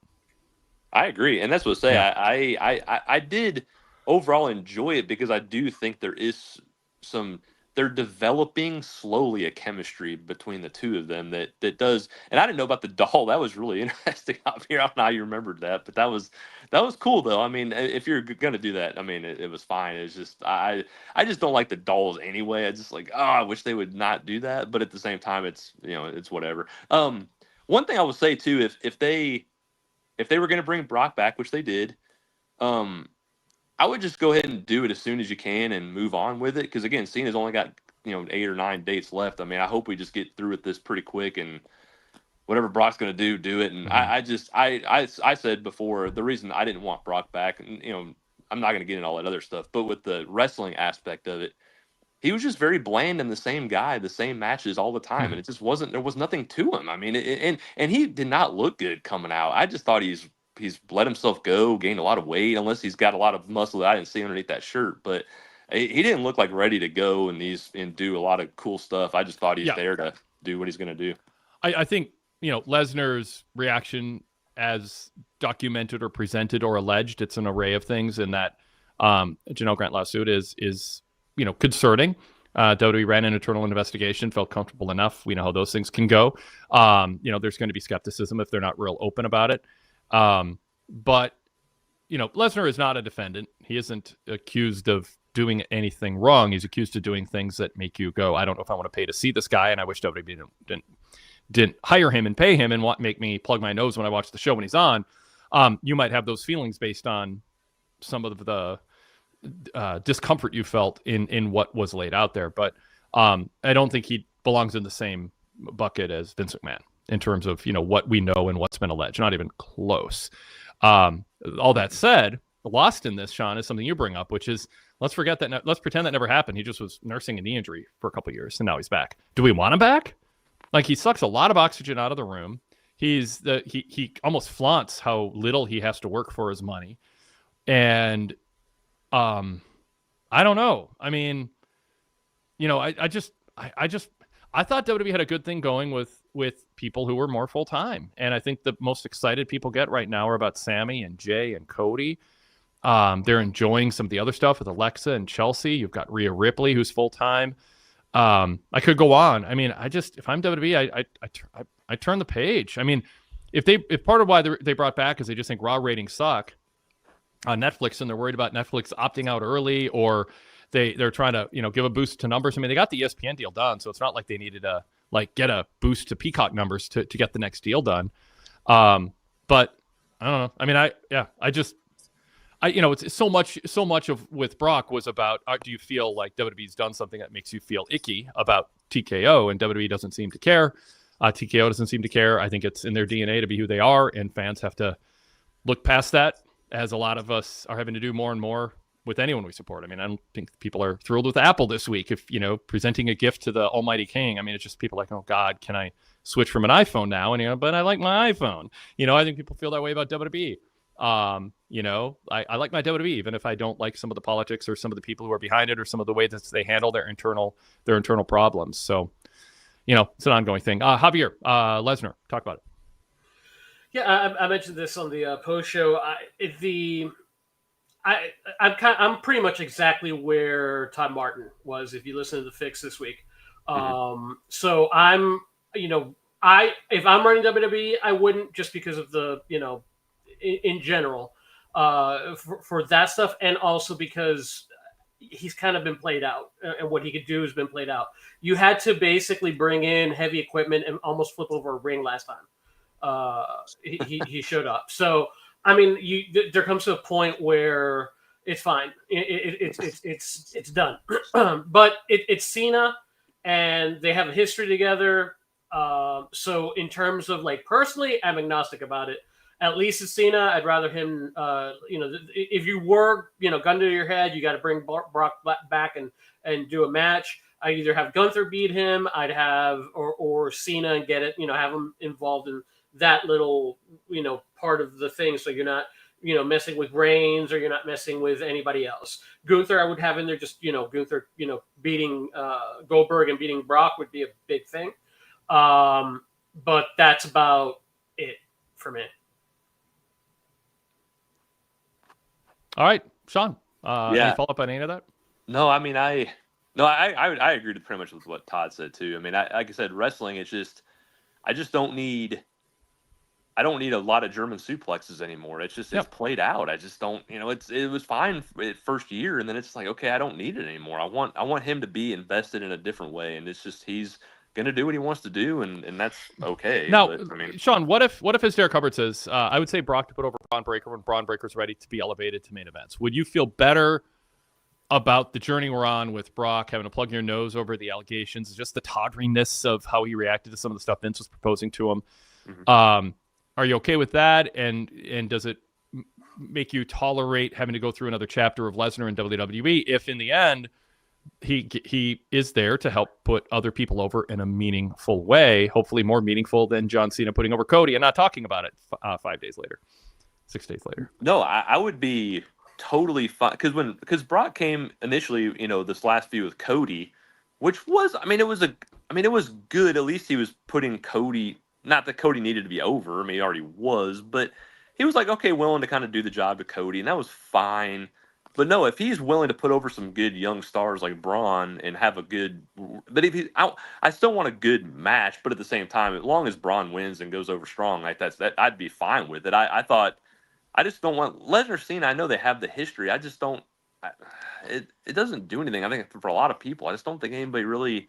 I agree. And that's what I say. Yeah. I did overall enjoy it because I do think there is they're developing slowly a chemistry between the two of them that does. And I didn't know about the doll. That was really interesting out here. I don't know how you remembered that, but that was cool though. I mean, if you're going to do that, I mean, it was fine. It's just, I just don't like the dolls anyway. I just like, I wish they would not do that. But at the same time, it's, it's whatever. One thing I will say too, if they were going to bring Brock back, which they did, I would just go ahead and do it as soon as you can and move on with it. Because again, Cena's only got 8 or 9 dates left. I mean, I hope we just get through with this pretty quick, and whatever Brock's going to do it. And I said before, the reason I didn't want Brock back, and I'm not going to get into all that other stuff, but with the wrestling aspect of it, he was just very bland and the same guy, the same matches all the time, and it just wasn't. There was nothing to him. I mean, and he did not look good coming out. I just thought he's let himself go, gained a lot of weight, unless he's got a lot of muscle that I didn't see underneath that shirt. But he didn't look like ready to go and do a lot of cool stuff. I just thought he's there to do what he's going to do. I think, Lesnar's reaction, as documented or presented or alleged, it's an array of things, and that Janelle Grant lawsuit is concerning. WWE ran an internal investigation, felt comfortable enough. We know how those things can go. There's going to be skepticism if they're not real open about it. But Lesnar is not a defendant. He isn't accused of doing anything wrong. He's accused of doing things that make you go, I don't know if I want to pay to see this guy. And I wish WWE didn't hire him and pay him and make me plug my nose when I watch the show when he's on. You might have those feelings based on some of the discomfort you felt in what was laid out there. But I don't think he belongs in the same bucket as Vince McMahon in terms of, what we know and what's been alleged. Not even close. All that said, lost in this, Sean, is something you bring up, which is let's pretend that never happened. He just was nursing a knee injury for a couple of years, and now he's back. Do we want him back? Like, he sucks a lot of oxygen out of the room. He almost flaunts how little he has to work for his money. And I don't know. I mean, I thought WWE had a good thing going with people who were more full-time. And I think the most excited people get right now are about Sami and Jay and Cody. They're enjoying some of the other stuff with Alexa and Chelsea. You've got Rhea Ripley, who's full-time. I could go on. I mean, if I'm WWE, I turn the page. I mean, if part of why they brought back is they just think Raw ratings suck, Netflix, and they're worried about Netflix opting out early, or they're trying to give a boost to numbers. I mean, they got the ESPN deal done, so it's not like they needed to get a boost to Peacock numbers to get the next deal done. But I don't know. I mean, it's so much of with Brock was about, do you feel like WWE's done something that makes you feel icky about TKO, and WWE doesn't seem to care. TKO doesn't seem to care. I think it's in their DNA to be who they are, and fans have to look past that, as a lot of us are having to do more and more with anyone we support. I mean, I don't think people are thrilled with Apple this week. If, presenting a gift to the almighty king, I mean, it's just people like, oh God, can I switch from an iPhone now? And, but I like my iPhone. I think people feel that way about WWE. I like my WWE, even if I don't like some of the politics or some of the people who are behind it or some of the way that they handle their internal problems. So, it's an ongoing thing. Javier, Lesnar, talk about it. Yeah, I mentioned this on the post show. I'm pretty much exactly where Todd Martin was if you listen to the Fix this week. So I'm, if I'm running WWE, I wouldn't, just because of the, in general, for that stuff, and also because he's kind of been played out, and what he could do has been played out. You had to basically bring in heavy equipment and almost flip over a ring last time he showed up. So I mean, there comes to a point where it's fine. It's done. But it's Cena, and they have a history together. So in terms of personally, I'm agnostic about it. At least it's Cena. I'd rather him. If you were gun to your head, you got to bring Brock back and do a match. I either have Gunther beat him. I'd have or Cena and get it. Have him involved in that little part of the thing, so you're not messing with Reigns, or you're not messing with anybody else. Gunther I would have in there, just Gunther beating Goldberg and beating Brock would be a big thing, but that's about it for me. All right, Sean, any follow up on any of that? No, I mean, I agree pretty much with what Todd said too. I mean, like I said, wrestling, it's just, I don't need a lot of German suplexes anymore. It's just, it's played out. I just don't, it was fine for first year, and then it's like, okay, I don't need it anymore. I want him to be invested in a different way, and it's just, he's going to do what he wants to do, and that's okay. Now, but, I mean, Sean, what if as Derek Hubbard says, I would say Brock to put over Braun Breaker when Braun Breaker's ready to be elevated to main events. Would you feel better about the journey we're on with Brock having to plug your nose over the allegations, just the tawdriness of how he reacted to some of the stuff Vince was proposing to him? Mm-hmm. Are you okay with that? And does it make you tolerate having to go through another chapter of Lesnar in WWE if in the end he is there to help put other people over in a meaningful way, hopefully more meaningful than John Cena putting over Cody and not talking about it 5 days later, 6 days later? No, I would be totally fine, because Brock came initially, this last feud with Cody, which was, it was good. At least he was putting Cody. Not that Cody needed to be over. I mean, he already was, but he was willing to kind of do the job to Cody, and that was fine. But no, if he's willing to put over some good young stars like Braun and have a good, but if I still want a good match. But at the same time, as long as Braun wins and goes over strong, that I'd be fine with it. I thought, I just don't want Lesnar Cena. I know they have the history. I just don't. It doesn't do anything. I think for a lot of people, I just don't think anybody really.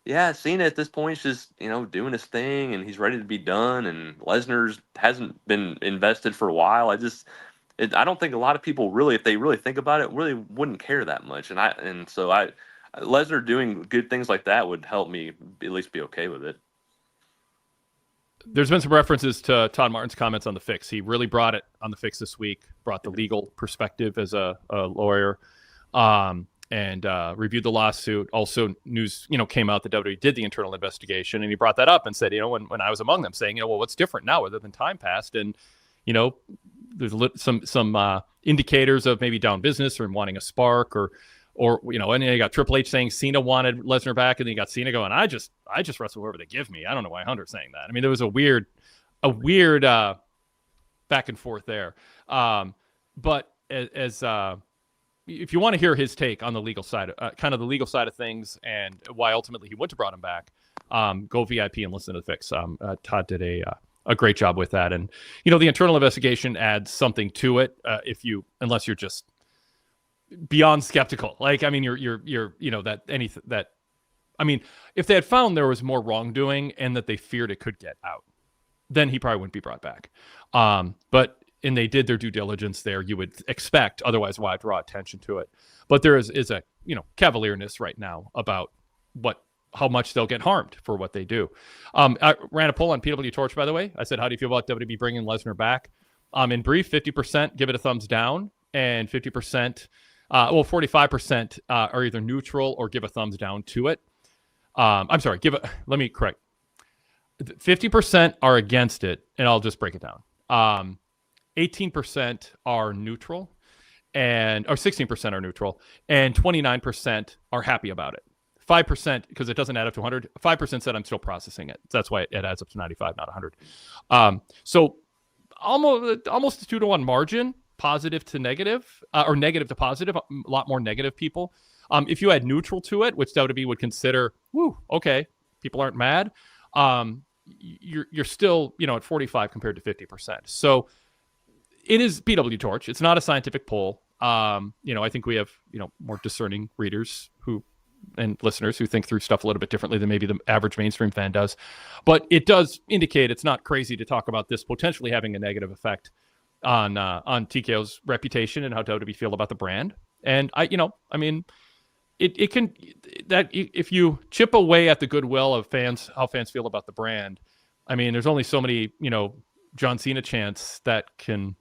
Yeah, Cena at this point is just, doing his thing, and he's ready to be done, and Lesnar hasn't been invested for a while. I don't think a lot of people really, if they really think about it, really wouldn't care that much. And so Lesnar doing good things like that would help me at least be okay with it. There's been some references to Todd Martin's comments on the Fix. He really brought it on the Fix this week, brought the legal perspective as a lawyer. And reviewed the lawsuit. Also, news came out that WWE did the internal investigation, and he brought that up and said, when I was among them, saying, well, what's different now other than time passed? And there's some indicators of maybe down business or wanting a spark, or and then you got Triple H saying Cena wanted Lesnar back, and then you got Cena going, I just wrestle whoever they give me. I don't know why Hunter's saying that. I mean, there was a weird back and forth there. But as if you want to hear his take on the legal side, kind of the legal side of things, and why ultimately he wouldn't have brought him back, go VIP and listen to the Fix. Todd did a a great job with that. And the internal investigation adds something to it. Unless you're just beyond skeptical, like I mean, you're if they had found there was more wrongdoing and that they feared it could get out, then he probably wouldn't be brought back. And they did their due diligence there. You would expect, otherwise why draw attention to it? But there is a cavalierness right now about how much they'll get harmed for what they do. I ran a poll on PWTorch, by the way. I said, how do you feel about WWE bringing Lesnar back? In brief, 50% give it a thumbs down, and 45% are either neutral or give a thumbs down to it. I'm sorry, let me correct. 50% are against it, and I'll just break it down. 18% are neutral, or 16% are neutral, and 29% are happy about it. 5%, because it doesn't add up to 100, 5% said I'm still processing it. That's why it adds up to 95, not 100. So almost a 2-to-1 margin, positive to negative, or negative to positive, a lot more negative people. If you add neutral to it, which WWE would consider, okay, people aren't mad, you're still, at 45 compared to 50%. So it is PWTorch. It's not a scientific poll. I think we have, more discerning readers and listeners who think through stuff a little bit differently than maybe the average mainstream fan does. But it does indicate it's not crazy to talk about this potentially having a negative effect on TKO's reputation and how WWE feel about the brand. And it can, that if you chip away at the goodwill of fans, how fans feel about the brand, there's only so many, John Cena chants that can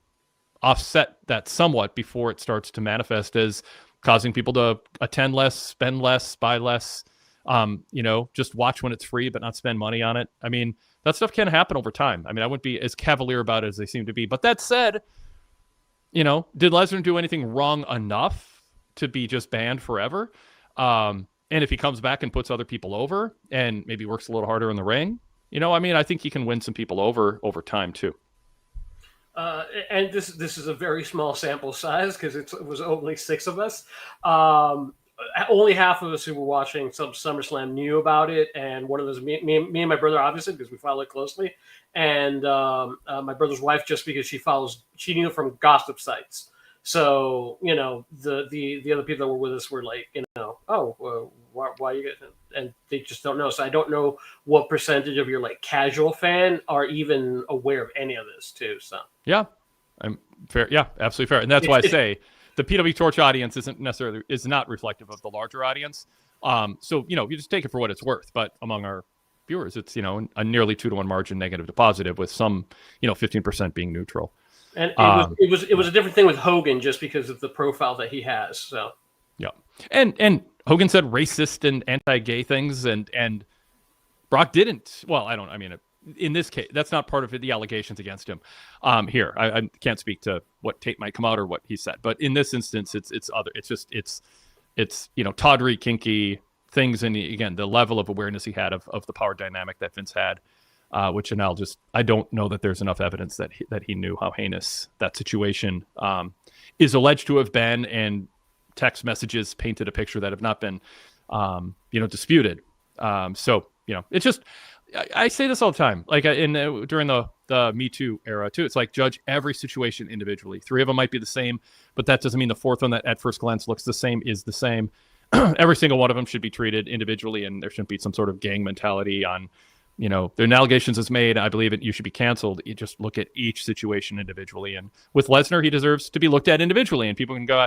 offset that somewhat before it starts to manifest as causing people to attend less, spend less, buy less, just watch when it's free, but not spend money on it. That stuff can happen over time. I wouldn't be as cavalier about it as they seem to be. But that said, did Lesnar do anything wrong enough to be just banned forever? And if he comes back and puts other people over and maybe works a little harder in the ring, I think he can win some people over time too. And this is a very small sample size because it was only 6 of us. Only half of us who were watching SummerSlam knew about it, and one of those, me and my brother, obviously, because we follow it closely, and my brother's wife, just because she knew from gossip sites. So the other people that were with us were like, why you guys? And they just don't know. So I don't know what percentage of your casual fan are even aware of any of this too. So yeah, I'm fair. Yeah, absolutely fair. And that's why I say the PWTorch audience is not reflective of the larger audience. So you just take it for what it's worth. But among our viewers, it's a nearly 2-to-1 margin, negative to positive, with some 15% being neutral. And it was a different thing with Hogan just because of the profile that he has. So yeah, and Hogan said racist and anti-gay things, and Brock didn't. Well, in this case, that's not part of the allegations against him. Here, I can't speak to what tape might come out or what he said, but in this instance, it's tawdry, kinky things, and again, the level of awareness he had of the power dynamic that Vince had. Which I don't know that there's enough evidence that he knew how heinous that situation is alleged to have been, and text messages painted a picture that have not been, disputed. So it's just, I say this all the time, during the Me Too era too. It's like, judge every situation individually. 3 of them might be the same, but that doesn't mean the 4th one that at first glance looks the same is the same. Every single one of them should be treated individually, and there shouldn't be some sort of gang mentality on. There are allegations is made. I believe you should be canceled. You just look at each situation individually. And with Lesnar, he deserves to be looked at individually. And people can go,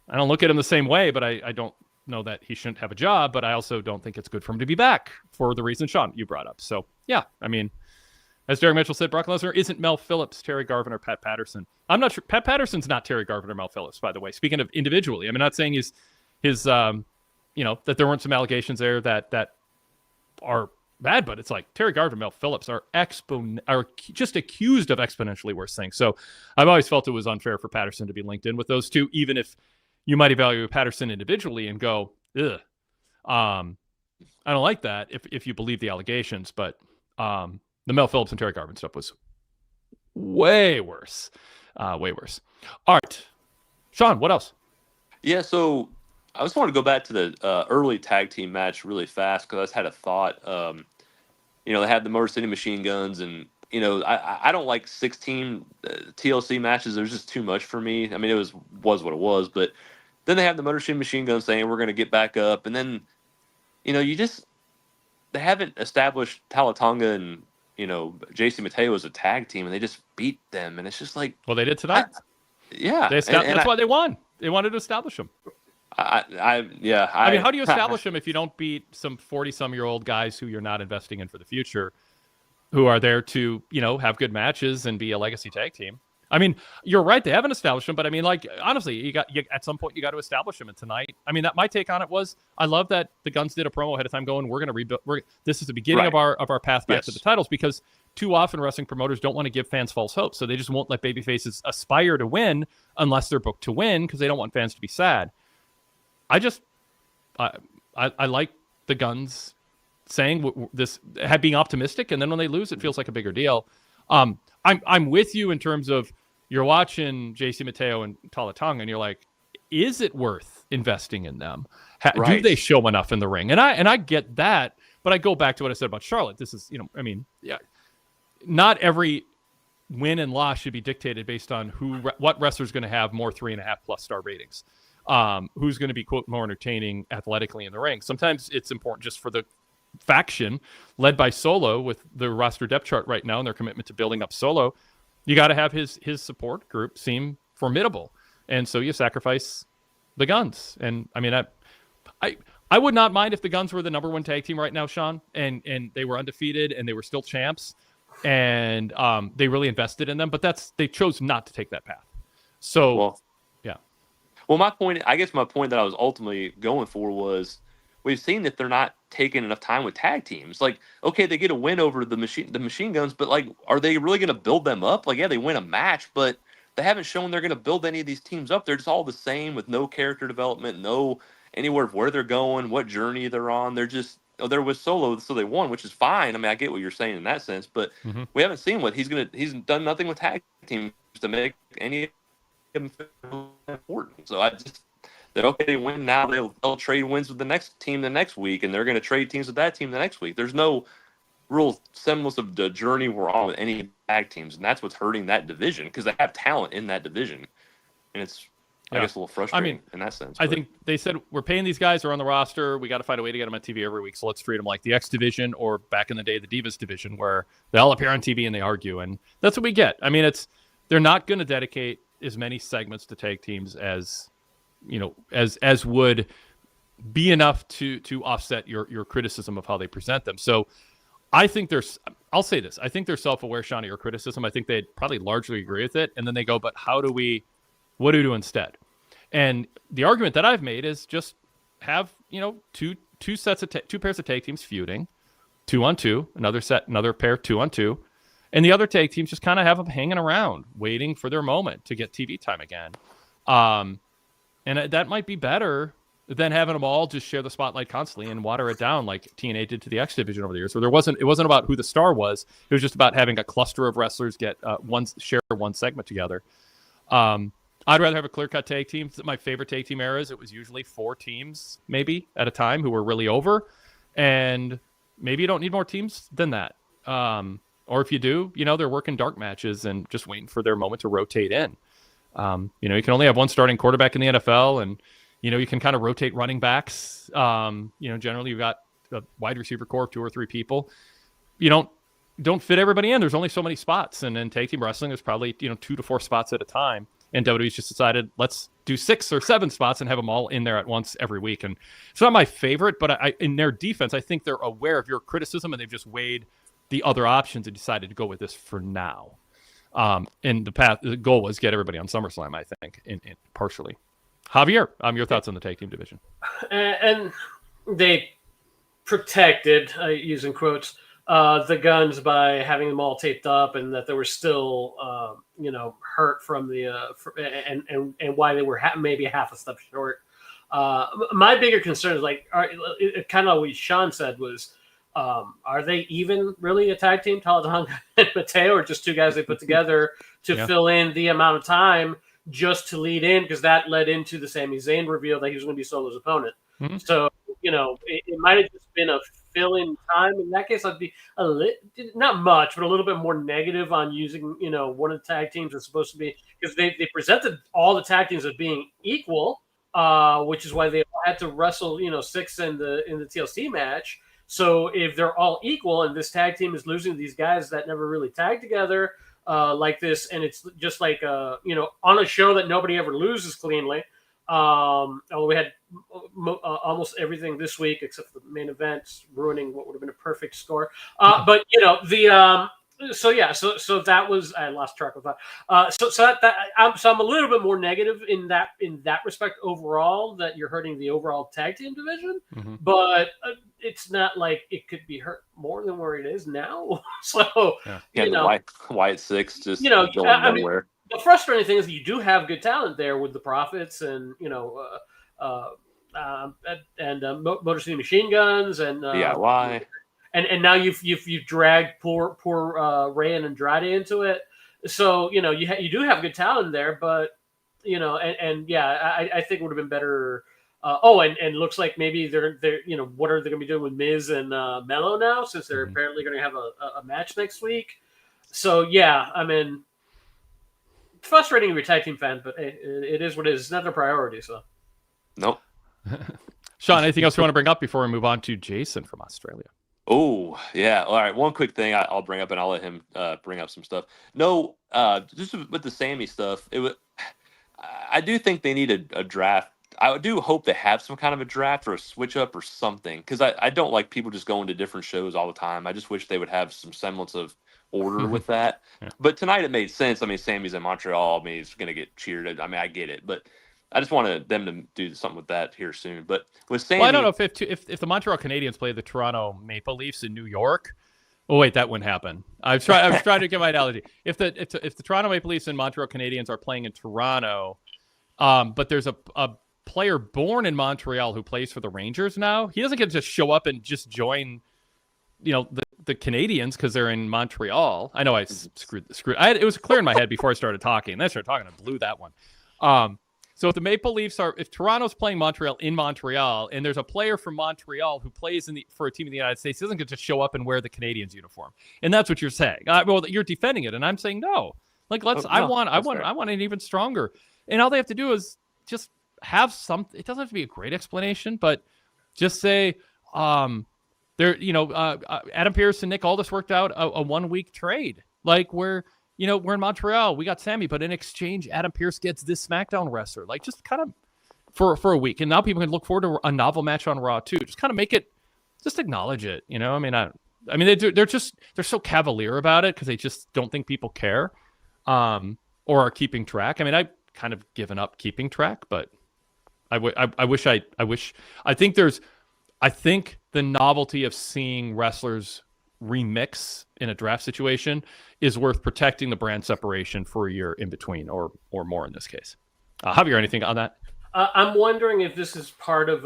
I don't look at him the same way, but I don't know that he shouldn't have a job. But I also don't think it's good for him to be back for the reason, Sean, you brought up. So, yeah, as Derek Mitchell said, Brock Lesnar isn't Mel Phillips, Terry Garvin, or Pat Patterson. I'm not sure. Pat Patterson's not Terry Garvin or Mel Phillips, by the way. Speaking of individually, I'm not saying his that there weren't some allegations there that are bad, but it's like Terry Garvin and Mel Phillips are just accused of exponentially worse things. So I've always felt it was unfair for Patterson to be linked in with those two, even if you might evaluate Patterson individually and go, ugh, I don't like that if you believe the allegations. But the Mel Phillips and Terry Garvin stuff was way worse. Way worse. All right. Sean, what else? Yeah, so I just want to go back to the early tag team match really fast because I just had a thought. They had the Motor City Machine Guns and I don't like 16 TLC matches. There's just too much for me. I mean, it was what it was. But then they have the Motor City Machine Gun saying we're going to get back up, and then they haven't established Talatonga and JC Mateo as a tag team, and they just beat them, and it's just like, well, they did tonight. Yeah, that's why they won. They wanted to establish them. I mean, how do you establish them if you don't beat some 40-some-year-old guys who you're not investing in for the future, who are there to, have good matches and be a legacy tag team? I mean, you're right. They haven't established them, but I mean, like, honestly, at some point you got to establish them. And tonight, I mean, my take on it was, I love that the Guns did a promo ahead of time going, we're going to rebuild. This is the beginning of our path back to the titles, because too often wrestling promoters don't want to give fans false hope. So they just won't let babyfaces aspire to win unless they're booked to win, because they don't want fans to be sad. I like the Guns saying this, being optimistic, and then when they lose, it feels like a bigger deal. I'm with you in terms of, you're watching JC Mateo and Talatonga, and you're like, is it worth investing in them? Do they show enough in the ring? And I get that, but I go back to what I said about Charlotte. This is, not every win and loss should be dictated based on what wrestler's going to have more 3.5+ star ratings. Who's going to be, quote, more entertaining athletically in the ring. Sometimes it's important just for the faction led by Solo, with the roster depth chart right now and their commitment to building up Solo. You got to have his support group seem formidable. And so you sacrifice the Guns. And I mean, I would not mind if the Guns were the number one tag team right now, Sean, and they were undefeated and they were still champs, and they really invested in them, but they chose not to take that path. So, Well, my point that I was ultimately going for was, we've seen that they're not taking enough time with tag teams. Like, okay, they get a win over the machine guns, but like, are they really going to build them up? Like, yeah, they win a match, but they haven't shown they're going to build any of these teams up. They're just all the same, with no character development, no anywhere of where they're going, what journey they're on. They're just, they're with Solo, so they won, which is fine. I mean, I get what you're saying in that sense, but we haven't seen what he's done nothing with tag teams to make any of them feel important. So I just, that okay, they win now, they'll trade wins with the next team the next week, and they're going to trade teams with that team the next week. There's no real semblance of the journey we're on with any tag teams, and that's what's hurting that division, because they have talent in that division, and it's I guess a little frustrating in that sense. I think they said, we're paying these guys, they're on the roster, we got to find a way to get them on TV every week, so let's treat them like the X division, or back in the day the Divas division, where they all appear on TV and they argue, and that's what we get. I mean, they're not going to dedicate as many segments to tag teams as as would be enough to offset your criticism of how they present them. So I think I'll say this, I think they're self-aware, Sean, of your criticism. I think they'd probably largely agree with it. And then they go, but what do we do instead? And the argument that I've made is just have, two pairs of tag teams feuding, 2-on-2, another pair 2-on-2. And the other tag teams just kind of have them hanging around, waiting for their moment to get TV time again. And that might be better than having them all just share the spotlight constantly and water it down like TNA did to the X division over the years. So it wasn't about who the star was. It was just about having a cluster of wrestlers share one segment together. I'd rather have a clear-cut tag team. My favorite tag team eras, it was usually 4 teams maybe at a time who were really over. And maybe you don't need more teams than that. Or if you do, they're working dark matches and just waiting for their moment to rotate in. You can only have one starting quarterback in the NFL, and you can kind of rotate running backs. Generally you've got a wide receiver core of 2 or 3 people. You don't fit everybody in. There's only so many spots, and in tag team wrestling, there's probably 2 to 4 spots at a time. And WWE's just decided, let's do 6 or 7 spots and have them all in there at once every week. And it's not my favorite, but in their defense, I think they're aware of your criticism, and they've just weighed the other options and decided to go with this for now. And the goal was get everybody on SummerSlam, I think, in partially. Javier, your thoughts on the tag team division? And they protected, using quotes, the Guns by having them all taped up, and that they were still, hurt from the and why they were maybe half a step short. My bigger concern is kind of what Sean said was, are they even really a tag team, Talatonga and Mateo, or just 2 guys they put together to fill in the amount of time just to lead in, because that led into the Sami Zayn reveal that he was going to be Solo's opponent. Mm-hmm. So, it might have just been a fill in time. In that case, I'd be not much, but a little bit more negative on using, one of the tag teams that's supposed to be, because they presented all the tag teams as being equal, which is why they had to wrestle, 6 in the TLC match. So if they're all equal and this tag team is losing these guys that never really tagged together like this, and it's just like, on a show that nobody ever loses cleanly, although we had almost everything this week except for the main event ruining what would have been a perfect score. But so that was, I lost track of that. I'm a little bit more negative in that respect overall, that you're hurting the overall tag team division, but it's not like it could be hurt more than where it is now. So Wyatt 6 just going nowhere. The frustrating thing is that you do have good talent there with the Profits and Motor City Machine Guns and DIY. And now you've dragged poor Ray and Andrade into it. So you do have good talent there, but I think it would have been better. And looks like maybe they're what are they going to be doing with Miz and Mello now, since they're apparently going to have a match next week. So yeah, I mean, it's frustrating if you're a tag team fan, but it is what it is. It's not their priority. So nope. Sean, anything else you want to bring up before we move on to Jason from Australia? Oh, yeah. All right. One quick thing I'll bring up, and I'll let him bring up some stuff. No, just with the Sami stuff, I do think they need a draft. I do hope they have some kind of a draft or a switch up or something, because I don't like people just going to different shows all the time. I just wish they would have some semblance of order with that. Yeah. But tonight it made sense. I mean, Sami's in Montreal. I mean, he's going to get cheered. I mean, I get it, but I just wanted them to do something with that here soon. But with Sami, well, I don't know if the Montreal Canadiens play the Toronto Maple Leafs in New York. Oh wait, that wouldn't happen. I was trying to get my analogy. If the Toronto Maple Leafs and Montreal Canadiens are playing in Toronto, but there's a player born in Montreal who plays for the Rangers now, he doesn't get to just show up and just join, the Canadiens because they're in Montreal. I know I screwed. It was clear in my head before I started talking. And then I started talking, I blew that one. So if the Maple Leafs if Toronto's playing Montreal in Montreal, and there's a player from Montreal who plays for a team in the United States, he doesn't get to show up and wear the Canadiens uniform. And that's what you're saying. Well, you're defending it, and I'm saying no. Like I want it even stronger. And all they have to do is just have something. It doesn't have to be a great explanation, but just say, Adam Pearce and Nick Aldis worked out a 1-week trade, like we're in Montreal, we got Sami, but in exchange, Adam Pearce gets this SmackDown wrestler, like just kind of for a week. And now people can look forward to a novel match on Raw too. Just kind of make it, just acknowledge it. I mean, they're so cavalier about it because they just don't think people care, or are keeping track. I mean, I've kind of given up keeping track, but I think the novelty of seeing wrestlers remix in a draft situation is worth protecting the brand separation for a year in between, or more in this case. Javier, anything on that? I'm wondering if this is part of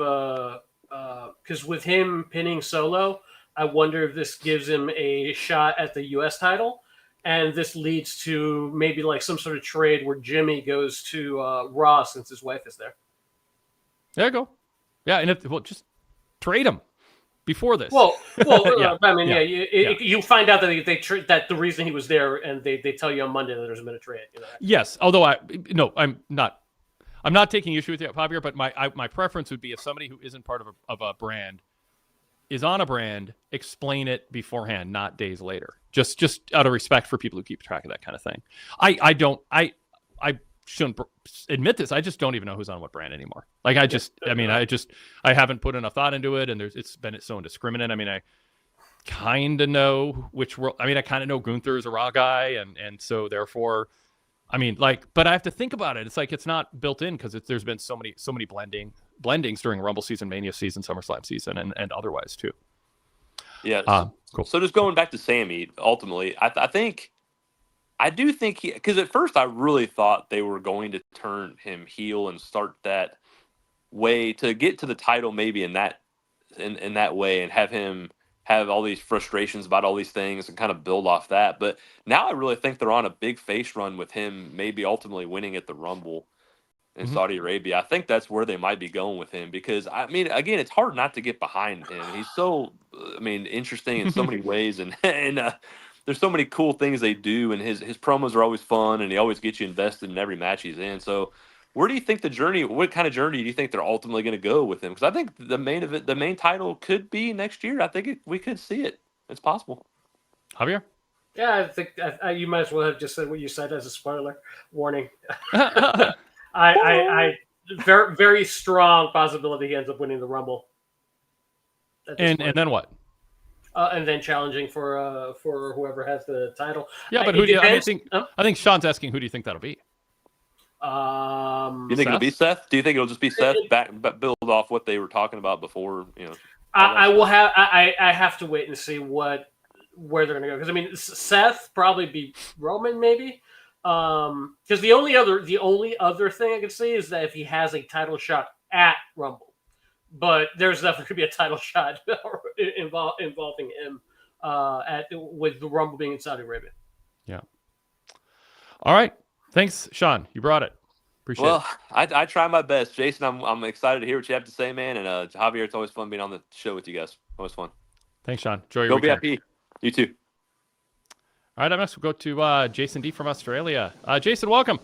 because with him pinning Solo, I wonder if this gives him a shot at the U.S. title, and this leads to maybe like some sort of trade where Jimmy goes to Raw since his wife is there. There you go. Yeah, and just trade him before this. Well, you find out that that the reason he was there, and they tell you on Monday that there's been a trade. Yes, although I'm not taking issue with you, Javier, but my preference would be if somebody who isn't part of a brand is on a brand, explain it beforehand, not days later. Just out of respect for people who keep track of that kind of thing. I shouldn't admit this. I just don't even know who's on what brand anymore. Like I haven't put enough thought into it, and it's been so indiscriminate. I mean, I kind of know which world. I mean, I kind of know Gunther is a Raw guy, and so therefore, I mean, but I have to think about it. It's like it's not built in because there's been so many blendings during Rumble season, Mania season, SummerSlam season, and otherwise too. Yeah. Cool. So just going back to Sami, ultimately, I do think because at first I really thought they were going to turn him heel and start that way to get to the title, maybe in that way, and have him have all these frustrations about all these things and kind of build off that. But now I really think they're on a big face run with him, maybe ultimately winning at the Rumble. in Saudi Arabia. I think that's where they might be going with him because, I mean, again, it's hard not to get behind him. He's so, interesting in so many ways, and there's so many cool things they do, and his promos are always fun, and he always gets you invested in every match he's in. So, where do you think what kind of journey do you think they're ultimately going to go with him? Because I think the main title could be next year. I think we could see it. It's possible. Javier? Yeah, I think you might as well have just said what you said as a spoiler warning. I very, very strong possibility he ends up winning the Rumble. And then what? And then challenging for whoever has the title. Yeah, but who do you think? I think Sean's asking, who do you think that'll be? You think it'll be Seth? Do you think it'll just be Seth? Build off what they were talking about before. I have to wait and see where they're going to go, because I mean, Seth probably be Roman maybe. Because the only other thing I could see is that if he has a title shot at Rumble, but there's definitely going to be a title shot involving him with the Rumble being in Saudi Arabia. Yeah. All right. Thanks, Sean. You brought it. Appreciate it. Well, I try my best, Jason. I'm excited to hear what you have to say, man. And Javier, it's always fun being on the show with you guys. Always fun. Thanks, Sean. Enjoy your Go weekend. VIP. You too. All right, up next we'll go to Jason D from Australia. Jason, welcome.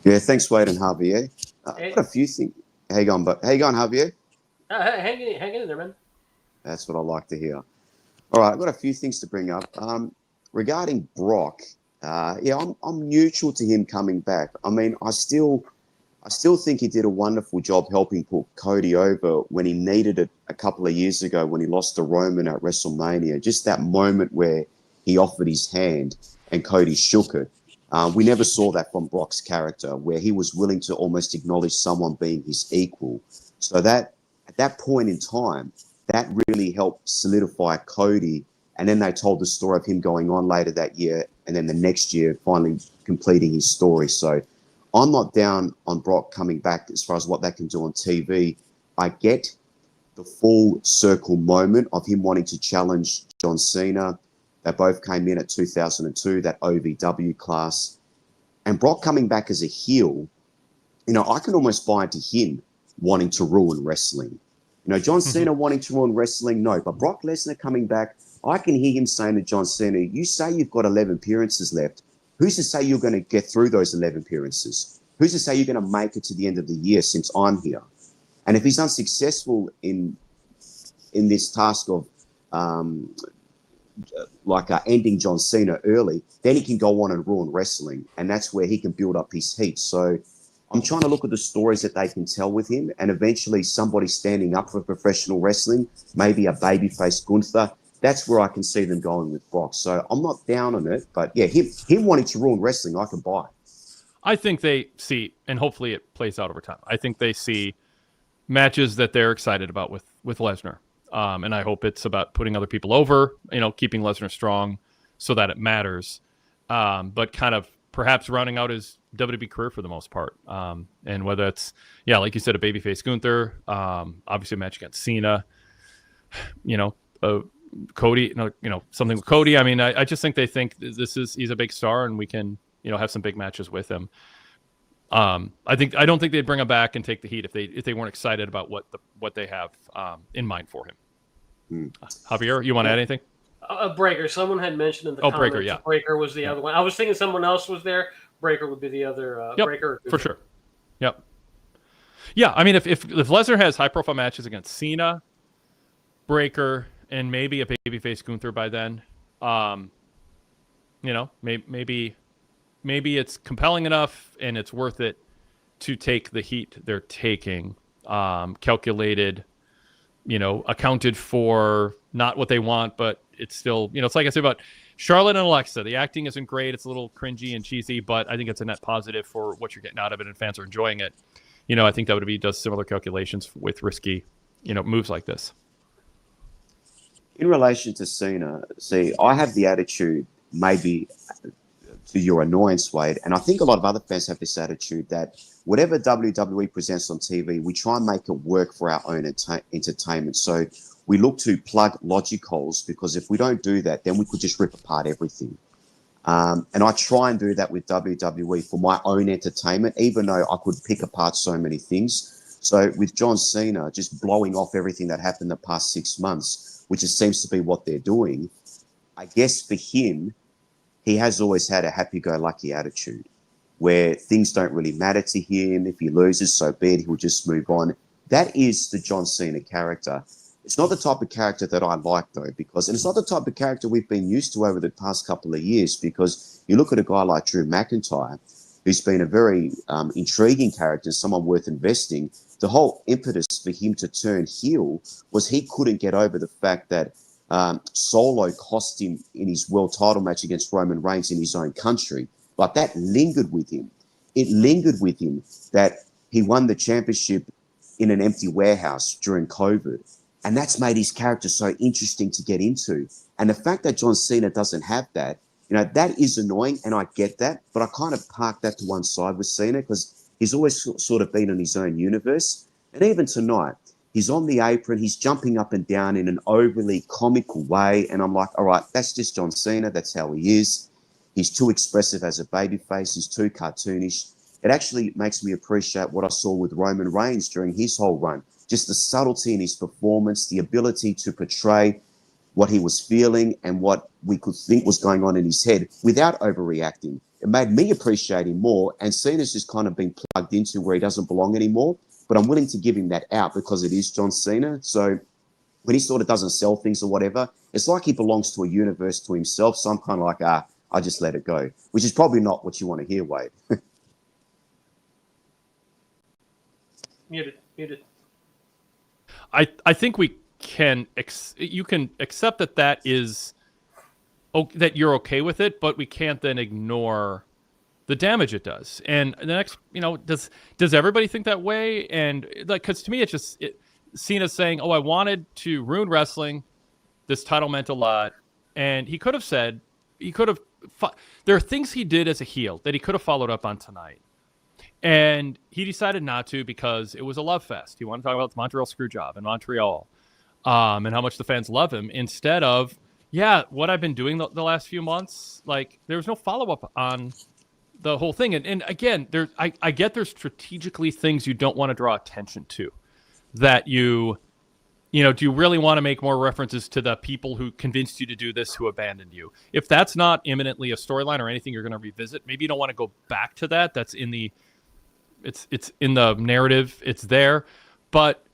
Yeah, thanks, Wade and Javier. Got a few things. How you going, Javier? Hang in there, man. That's what I like to hear. All right, I've got a few things to bring up. Regarding Brock, I'm neutral to him coming back. I mean, I still think he did a wonderful job helping put Cody over when he needed it a couple of years ago when he lost to Roman at WrestleMania. Just that moment where he offered his hand and Cody shook it. We never saw that from Brock's character, where he was willing to almost acknowledge someone being his equal. So that at that point in time, that really helped solidify Cody. And then they told the story of him going on later that year, and then the next year finally completing his story. So I'm not down on Brock coming back as far as what they can do on TV. I get the full circle moment of him wanting to challenge John Cena. They both came in at 2002, that OVW class. And Brock coming back as a heel, I can almost buy into him wanting to ruin wrestling. John Cena wanting to ruin wrestling, no. But Brock Lesnar coming back, I can hear him saying to John Cena, you say you've got 11 appearances left. Who's to say you're going to get through those 11 appearances? Who's to say you're going to make it to the end of the year since I'm here? And if he's unsuccessful in this task of ending John Cena early, then he can go on and ruin wrestling. And that's where he can build up his heat. So I'm trying to look at the stories that they can tell with him, and eventually somebody standing up for professional wrestling, maybe a babyface Gunther. That's where I can see them going with Brock. So I'm not down on it, but yeah, him wanting to ruin wrestling, I can buy. I think they see, and hopefully it plays out over time, I think they see matches that they're excited about with Lesnar. And I hope it's about putting other people over, keeping Lesnar strong so that it matters. But kind of perhaps rounding out his WWE career for the most part. And whether it's, like you said, a babyface Gunther, obviously a match against Cena, Cody, something with Cody. I mean, I just think they think he's a big star and we can, have some big matches with him. I don't think they'd bring him back and take the heat if they weren't excited about what they have in mind for him. Javier, you want to add anything? Breaker. Someone had mentioned in the comments. Breaker, yeah. Breaker was the other one. I was thinking someone else was there. Breaker would be the other. Breaker for sure. Yep. Yeah, I mean, if Lesnar has high profile matches against Cena, Breaker, and maybe a babyface Gunther by then, maybe it's compelling enough and it's worth it to take the heat they're taking, calculated, accounted for, not what they want, but it's still, it's like I said about Charlotte and Alexa. The acting isn't great. It's a little cringy and cheesy, but I think it's a net positive for what you're getting out of it, and fans are enjoying it. I think WWE does similar calculations with risky, moves like this. In relation to Cena, see, I have the attitude, maybe to your annoyance, Wade, and I think a lot of other fans have this attitude that whatever WWE presents on TV, we try and make it work for our own entertainment. So we look to plug logic holes, because if we don't do that, then we could just rip apart everything. And I try and do that with WWE for my own entertainment, even though I could pick apart so many things. So with John Cena just blowing off everything that happened the past 6 months, which it seems to be what they're doing, I guess for him, he has always had a happy-go-lucky attitude where things don't really matter to him. If he loses, so be it, he'll just move on. That is the John Cena character. It's not the type of character that I like, though, because, and it's not the type of character we've been used to over the past couple of years, because you look at a guy like Drew McIntyre, who's been a very intriguing character, someone worth investing. The whole impetus for him to turn heel was he couldn't get over the fact that Solo cost him in his world title match against Roman Reigns in his own country. But that lingered with him. It lingered with him that he won the championship in an empty warehouse during COVID. And that's made his character so interesting to get into. And the fact that John Cena doesn't have that, that is annoying, and I get that. But I kind of park that to one side with Cena because he's always sort of been in his own universe. And even tonight, he's on the apron, he's jumping up and down in an overly comical way. And I'm like, all right, that's just John Cena. That's how he is. He's too expressive as a babyface. He's too cartoonish. It actually makes me appreciate what I saw with Roman Reigns during his whole run. Just the subtlety in his performance, the ability to portray what he was feeling and what we could think was going on in his head without overreacting. It made me appreciate him more, and Cena's just kind of been plugged into where he doesn't belong anymore. But I'm willing to give him that out because it is John Cena. So when he sort of doesn't sell things or whatever, it's like he belongs to a universe to himself. So I'm kind of like, I just let it go, which is probably not what you want to hear, Wade. Muted. I think we can you can accept that is that you're okay with it, but we can't then ignore the damage it does. And the next, does everybody think that way? And because to me, it's just Cena's saying, "Oh, I wanted to ruin wrestling. This title meant a lot," and he could have said, there are things he did as a heel that he could have followed up on tonight. And he decided not to because it was a love fest. He wanted to talk about the Montreal Screwjob in Montreal and how much the fans love him instead of, what I've been doing the last few months. Like, there was no follow-up on the whole thing. And again, I get there's strategically things you don't want to draw attention to. That do you really want to make more references to the people who convinced you to do this, who abandoned you? If that's not imminently a storyline or anything you're going to revisit, maybe you don't want to go back to that. That's in the... It's in the narrative. It's there. But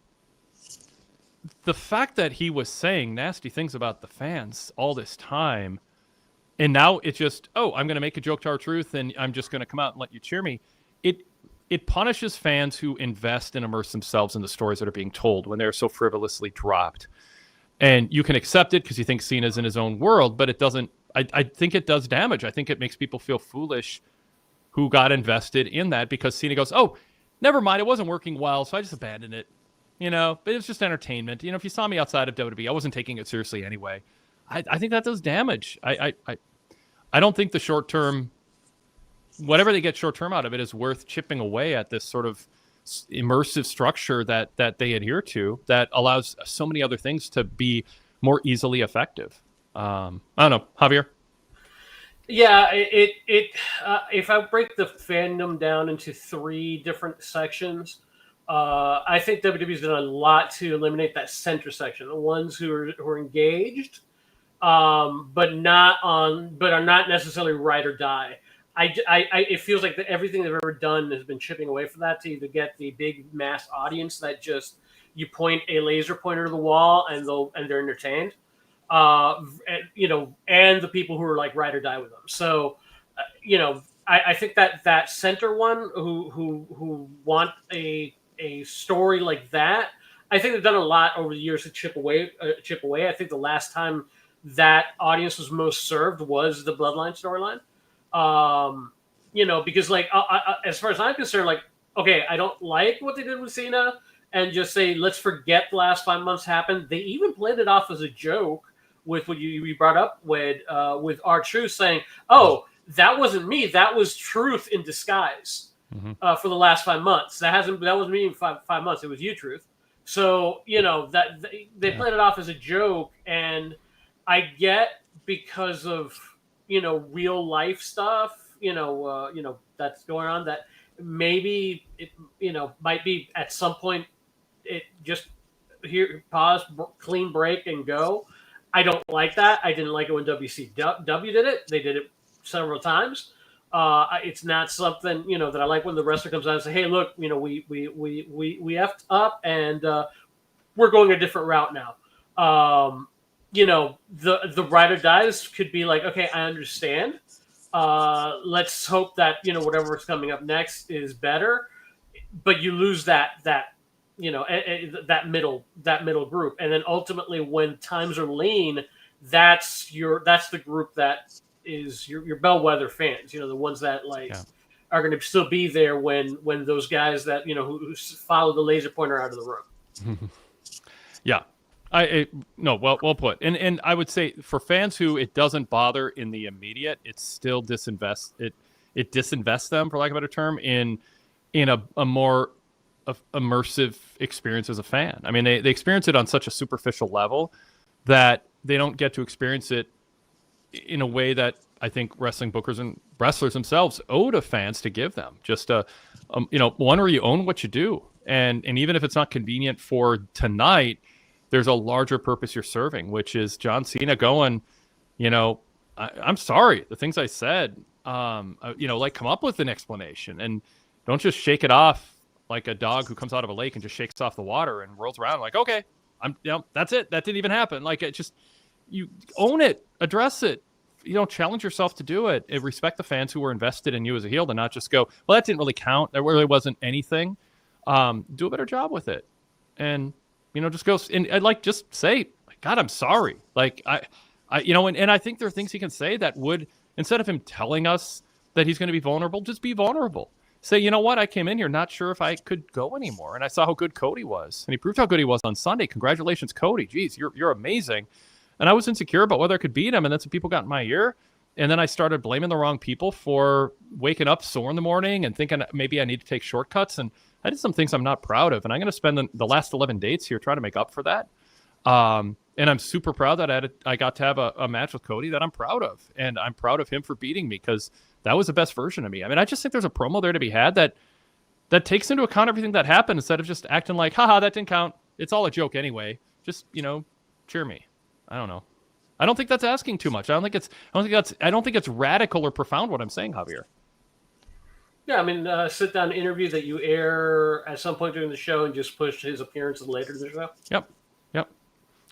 the fact that he was saying nasty things about the fans all this time, and now it's just, I'm going to make a joke to our truth, and I'm just going to come out and let you cheer me. It punishes fans who invest and immerse themselves in the stories that are being told when they're so frivolously dropped. And you can accept it because you think Cena's in his own world, but it doesn't. I think it does damage. I think it makes people feel foolish who got invested in that because Cena goes, never mind, it wasn't working well, so I just abandoned it. But it was just entertainment. If you saw me outside of WWE, I wasn't taking it seriously anyway. I think that does damage. I don't think the short term, whatever they get short term out of it, is worth chipping away at this sort of immersive structure that they adhere to that allows so many other things to be more easily effective. I don't know, Javier. Yeah, if I break the fandom down into 3 different sections, I think WWE's done a lot to eliminate that center section, the ones who are engaged, but are not necessarily ride or die. It feels like everything they've ever done has been chipping away from that to either get the big mass audience that just you point a laser pointer to the wall and they're entertained. And the people who are like ride or die with them. So, I think that center one who want a story like that, I think they've done a lot over the years to chip away. I think the last time that audience was most served was the Bloodline storyline. Because as far as I'm concerned, okay, I don't like what they did with Cena and just say, let's forget the last 5 months happened. They even played it off as a joke with what you brought up with R-Truth saying, that wasn't me. That was Truth in disguise for the last 5 months. That wasn't me in five months. It was you, Truth. So, that they played it off as a joke. And I get because of real life stuff, that's going on that maybe it, might be at some point it just here pause, clean break, and go. I don't like that. I didn't like it when WCW did it. They did it several times. It's not something that I like when the wrestler comes out and say, "Hey, look, we effed up, and we're going a different route now." The ride or dies could be like, "Okay, I understand. Let's hope that whatever's coming up next is better," but you lose that middle group, and then ultimately when times are lean, that's the group that is your bellwether fans, the ones that are going to still be there when those guys that who follow the laser pointer out of the room. Yeah, no, well put. And I would say for fans who it doesn't bother in the immediate, it still disinvests them, for lack of a better term, in a more immersive experience as a fan. I mean, they experience it on such a superficial level that they don't get to experience it in a way that I think wrestling bookers and wrestlers themselves owe to fans to give them. Just one where you own what you do, and even if it's not convenient for tonight, there's a larger purpose you're serving, which is John Cena going, I'm sorry, the things I said, come up with an explanation, and don't just shake it off like a dog who comes out of a lake and just shakes off the water and rolls around like, okay, that's it. That didn't even happen. Like, it just, you own it, address it, challenge yourself to do it, and respect the fans who were invested in you as a heel, to not just go, well, that didn't really count. There really wasn't anything. Do a better job with it. And, just go and just say, God, I'm sorry. Like, I I think there are things he can say that would, instead of him telling us that he's going to be vulnerable, just be vulnerable. Say, you know what? I came in here not sure if I could go anymore, and I saw how good Cody was, and he proved how good he was on Sunday. Congratulations, Cody. Jeez, you're amazing. And I was insecure about whether I could beat him, and then some people got in my ear, and then I started blaming the wrong people for waking up sore in the morning and thinking maybe I need to take shortcuts, and I did some things I'm not proud of, and I'm going to spend the last 11 dates here trying to make up for that. And I'm super proud that I got to have a match with Cody that I'm proud of, and I'm proud of him for beating me, because that was the best version of me. I mean, I just think there's a promo there to be had that takes into account everything that happened, instead of just acting like, haha, that didn't count. It's all a joke anyway. Just, cheer me. I don't know. I don't think that's asking too much. I don't think it's radical or profound what I'm saying, Javier. Yeah, I mean, sit down interview that you air at some point during the show and just push his appearances later in the show. Yep.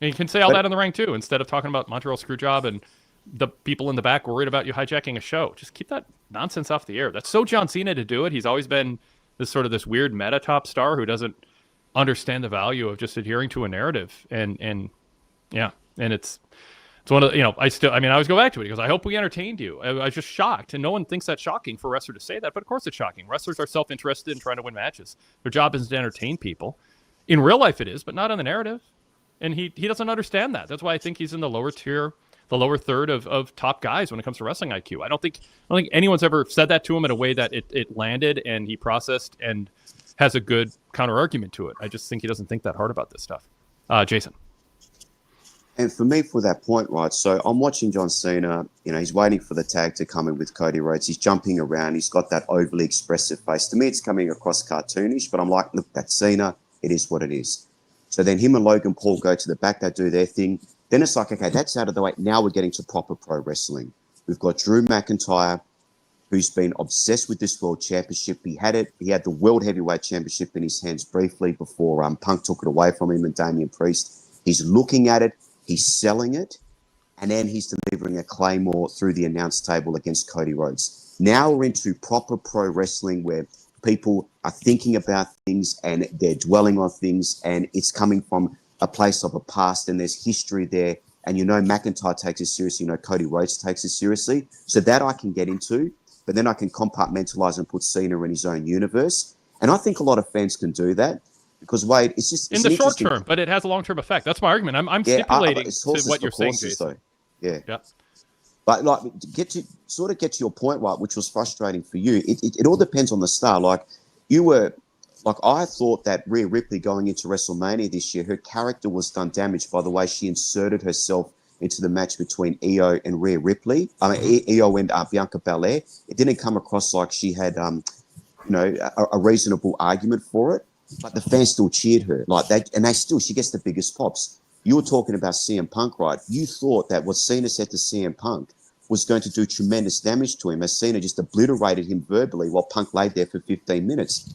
And you can say all that in the ring too, instead of talking about Montreal Screwjob and the people in the back worried about you hijacking a show. Just keep that nonsense off the air. That's so John Cena to do it. He's always been this weird meta top star who doesn't understand the value of just adhering to a narrative. And it's one of the, I always go back to it. He goes, I hope we entertained you. I was just shocked. And no one thinks that's shocking for a wrestler to say that, but of course it's shocking. Wrestlers are self-interested in trying to win matches. Their job isn't to entertain people. In real life it is, but not on the narrative. And he doesn't understand that. That's why I think he's in the lower tier, the lower third of top guys when it comes to wrestling IQ. I don't think anyone's ever said that to him in a way that it landed and he processed and has a good counter argument to it. I just think he doesn't think that hard about this stuff. Jason. And for me, for that point, right, so I'm watching John Cena, he's waiting for the tag to come in with Cody Rhodes. He's jumping around. He's got that overly expressive face. To me, it's coming across cartoonish, but I'm like, look, that's Cena. It is what it is. So then him and Logan Paul go to the back. They do their thing. Then it's like, okay, that's out of the way. Now we're getting to proper pro wrestling. We've got Drew McIntyre, who's been obsessed with this world championship. He had it. He had the world heavyweight championship in his hands briefly before Punk took it away from him and Damian Priest. He's looking at it. He's selling it. And then he's delivering a Claymore through the announce table against Cody Rhodes. Now we're into proper pro wrestling where people are thinking about things and they're dwelling on things, and it's coming from a place of a past, and there's history there. And McIntyre takes it seriously, Cody Rhodes takes it seriously. So that I can get into, but then I can compartmentalize and put Cena in his own universe. And I think a lot of fans can do that because, Wade, it's just... in the short term, but it has a long-term effect. That's my argument. I'm stipulating to what you're saying, Jason. Yeah. But get to your point, right, which was frustrating for you. It all depends on the star. I thought that Rhea Ripley going into WrestleMania this year, her character was done damage by the way she inserted herself into the match between Io and Rhea Ripley. I mean, Io and Bianca Belair. It didn't come across like she had, a reasonable argument for it, but the fans still cheered her like that, and she gets the biggest pops. You were talking about CM Punk, right? You thought that what Cena said to CM Punk was going to do tremendous damage to him, as Cena just obliterated him verbally while Punk laid there for 15 minutes.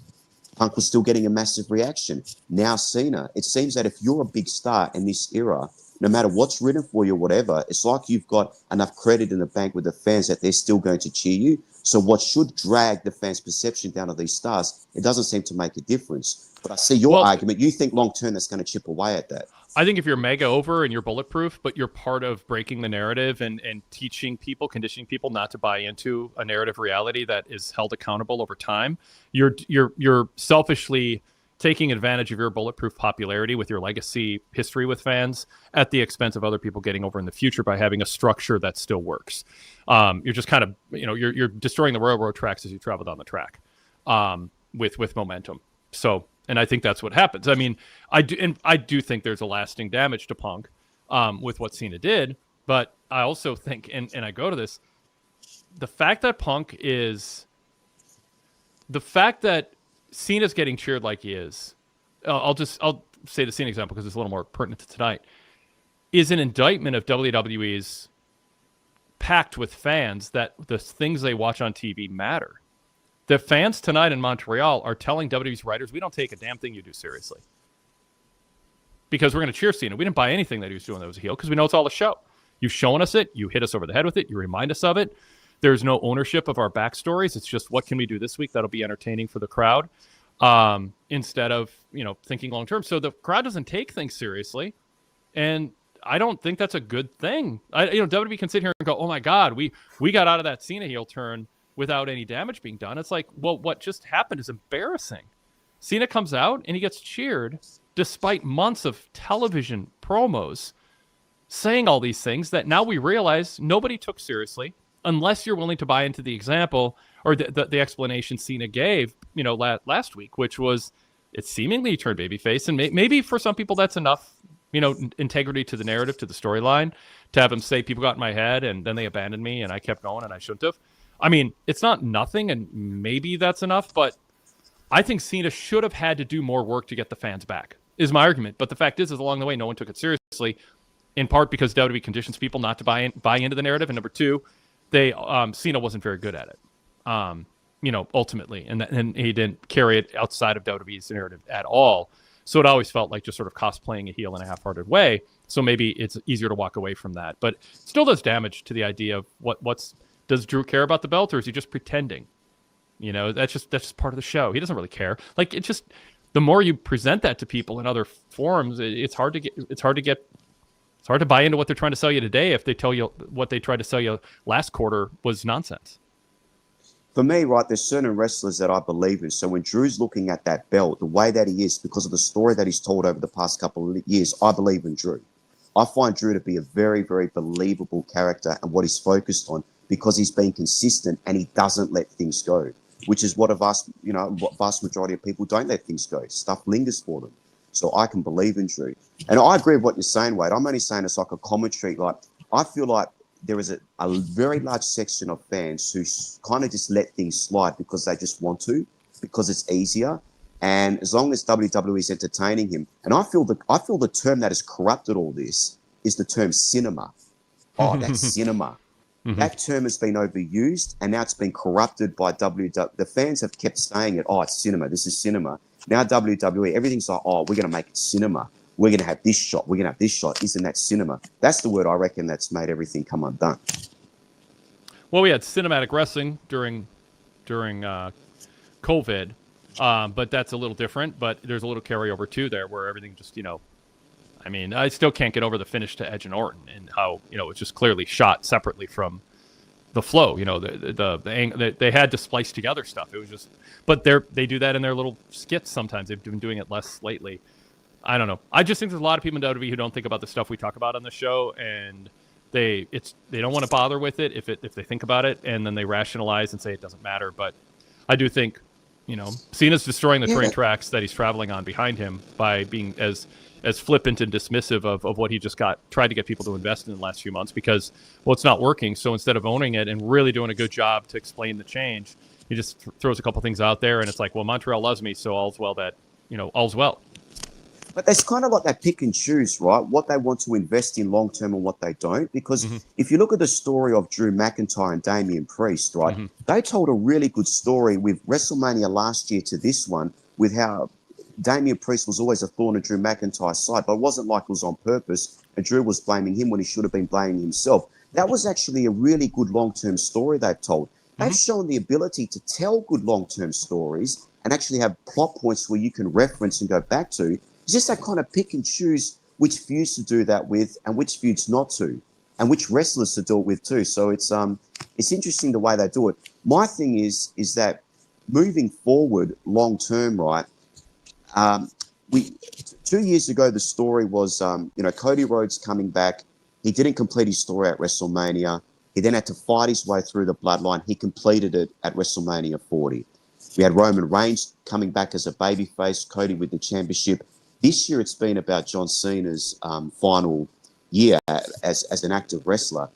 Punk was still getting a massive reaction. Now Cena, it seems that if you're a big star in this era, no matter what's written for you or whatever, it's like you've got enough credit in the bank with the fans that they're still going to cheer you. So what should drag the fans' perception down of these stars, it doesn't seem to make a difference. But I see your argument. You think long-term that's going to chip away at that. I think if you're mega over and you're bulletproof, but you're part of breaking the narrative and teaching people, conditioning people not to buy into a narrative reality that is held accountable over time, you're selfishly taking advantage of your bulletproof popularity with your legacy history with fans at the expense of other people getting over in the future by having a structure that still works. You're just kind of, you're destroying the railroad tracks as you travel down the track with momentum. So, and I think that's what happens. I mean, I do think there's a lasting damage to Punk with what Cena did, but I also think, and I go to this, the fact that Cena's getting cheered like he is, I'll say the Cena example because it's a little more pertinent to tonight, is an indictment of WWE's packed with fans that the things they watch on TV matter. The fans tonight in Montreal are telling WWE's writers, we don't take a damn thing you do seriously. Because we're going to cheer Cena. We didn't buy anything that he was doing that was a heel because we know it's all a show. You've shown us it. You hit us over the head with it. You remind us of it. There's no ownership of our backstories. It's just, what can we do this week that'll be entertaining for the crowd instead of, thinking long term. So the crowd doesn't take things seriously. And I don't think that's a good thing. WWE can sit here and go, oh my God, we got out of that Cena heel turn without any damage being done. It's like, well, what just happened is embarrassing. Cena comes out and he gets cheered despite months of television promos saying all these things that now we realize nobody took seriously unless you're willing to buy into the example or the explanation Cena gave, last week, which was it seemingly turned babyface. And maybe for some people that's enough, integrity to the narrative, to the storyline, to have him say people got in my head and then they abandoned me and I kept going and I shouldn't have. I mean, it's not nothing, and maybe that's enough, but I think Cena should have had to do more work to get the fans back, is my argument. But the fact is along the way, no one took it seriously, in part because WWE conditions people not to buy into the narrative, and number two, Cena wasn't very good at it, ultimately, and he didn't carry it outside of WWE's narrative at all. So it always felt like just sort of cosplaying a heel in a half-hearted way. So maybe it's easier to walk away from that, but it still does damage to the idea of what's. Does Drew care about the belt, or is he just pretending? That's just part of the show. He doesn't really care. Like, it's just the more you present that to people in other forums, it's hard to buy into what they're trying to sell you today if they tell you what they tried to sell you last quarter was nonsense. For me, right, there's certain wrestlers that I believe in. So when Drew's looking at that belt, the way that he is, because of the story that he's told over the past couple of years, I believe in Drew. I find Drew to be a very, very believable character and what he's focused on, because he's been consistent and he doesn't let things go, which is what vast majority of people don't let things go. Stuff lingers for them. So I can believe in Drew. And I agree with what you're saying, Wade. I'm only saying it's like a commentary. Like, I feel like there is a very large section of fans who kind of just let things slide because they just want to, because it's easier. And as long as WWE is entertaining him, and I feel the term that has corrupted all this is the term cinema. Oh, that's cinema. Mm-hmm. That term has been overused, and now it's been corrupted by WWE. The fans have kept saying it. Oh, it's cinema. This is cinema. Now WWE, everything's like, oh, we're going to make it cinema. We're going to have this shot. We're going to have this shot. Isn't that cinema? That's the word I reckon that's made everything come undone. Well, we had cinematic wrestling during COVID, but that's a little different. But there's a little carryover too there, where everything just I mean, I still can't get over the finish to Edge and Orton and how, it's just clearly shot separately from the flow. They had to splice together stuff. It was just, but they do that in their little skits sometimes. They've been doing it less lately. I don't know. I just think there's a lot of people in WWE who don't think about the stuff we talk about on the show, and they don't want to bother with it if they think about it, and then they rationalize and say it doesn't matter. But I do think, Cena's destroying the train tracks that he's traveling on behind him by being as as flippant and dismissive of what he just tried to get people to invest in the last few months because, well, it's not working. So instead of owning it and really doing a good job to explain the change, he just throws a couple things out there, and it's like, well, Montreal loves me, so all's well that, all's well. But that's kind of like that pick and choose, right? What they want to invest in long term and what they don't. Because if you look at the story of Drew McIntyre and Damian Priest, right, they told a really good story with WrestleMania last year to this one, with how Damian Priest was always a thorn in Drew McIntyre's side, but it wasn't like it was on purpose, and Drew was blaming him when he should have been blaming himself. That was actually a really good long-term story they've told. They've shown the ability to tell good long-term stories and actually have plot points where you can reference and go back to. It's just that kind of pick and choose which feuds to do that with and which feuds not to, and which wrestlers to do it with too. So it's interesting the way they do it. My thing is that moving forward long term, right? 2 years ago the story was Cody Rhodes coming back. He didn't complete his story at WrestleMania. He then had to fight his way through the bloodline. He completed it at WrestleMania 40. We had Roman Reigns coming back as a babyface, Cody with the championship. This year it's been about John Cena's final year as an active wrestler.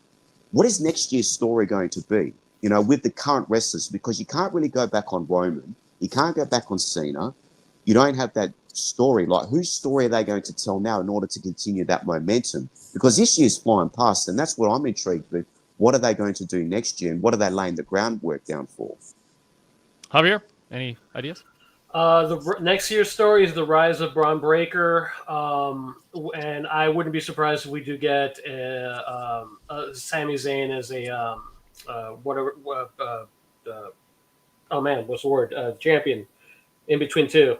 What is next year's story going to be, with the current wrestlers? Because you can't really go back on Roman. You can't go back on Cena. You don't have that story. Like, whose story are they going to tell now in order to continue that momentum? Because this year's flying past, and that's what I'm intrigued with. What are they going to do next year, and what are they laying the groundwork down for? Javier, any ideas? The next year's story is the rise of Braun Breaker, and I wouldn't be surprised if we do get Sami Zayn as a champion in between two.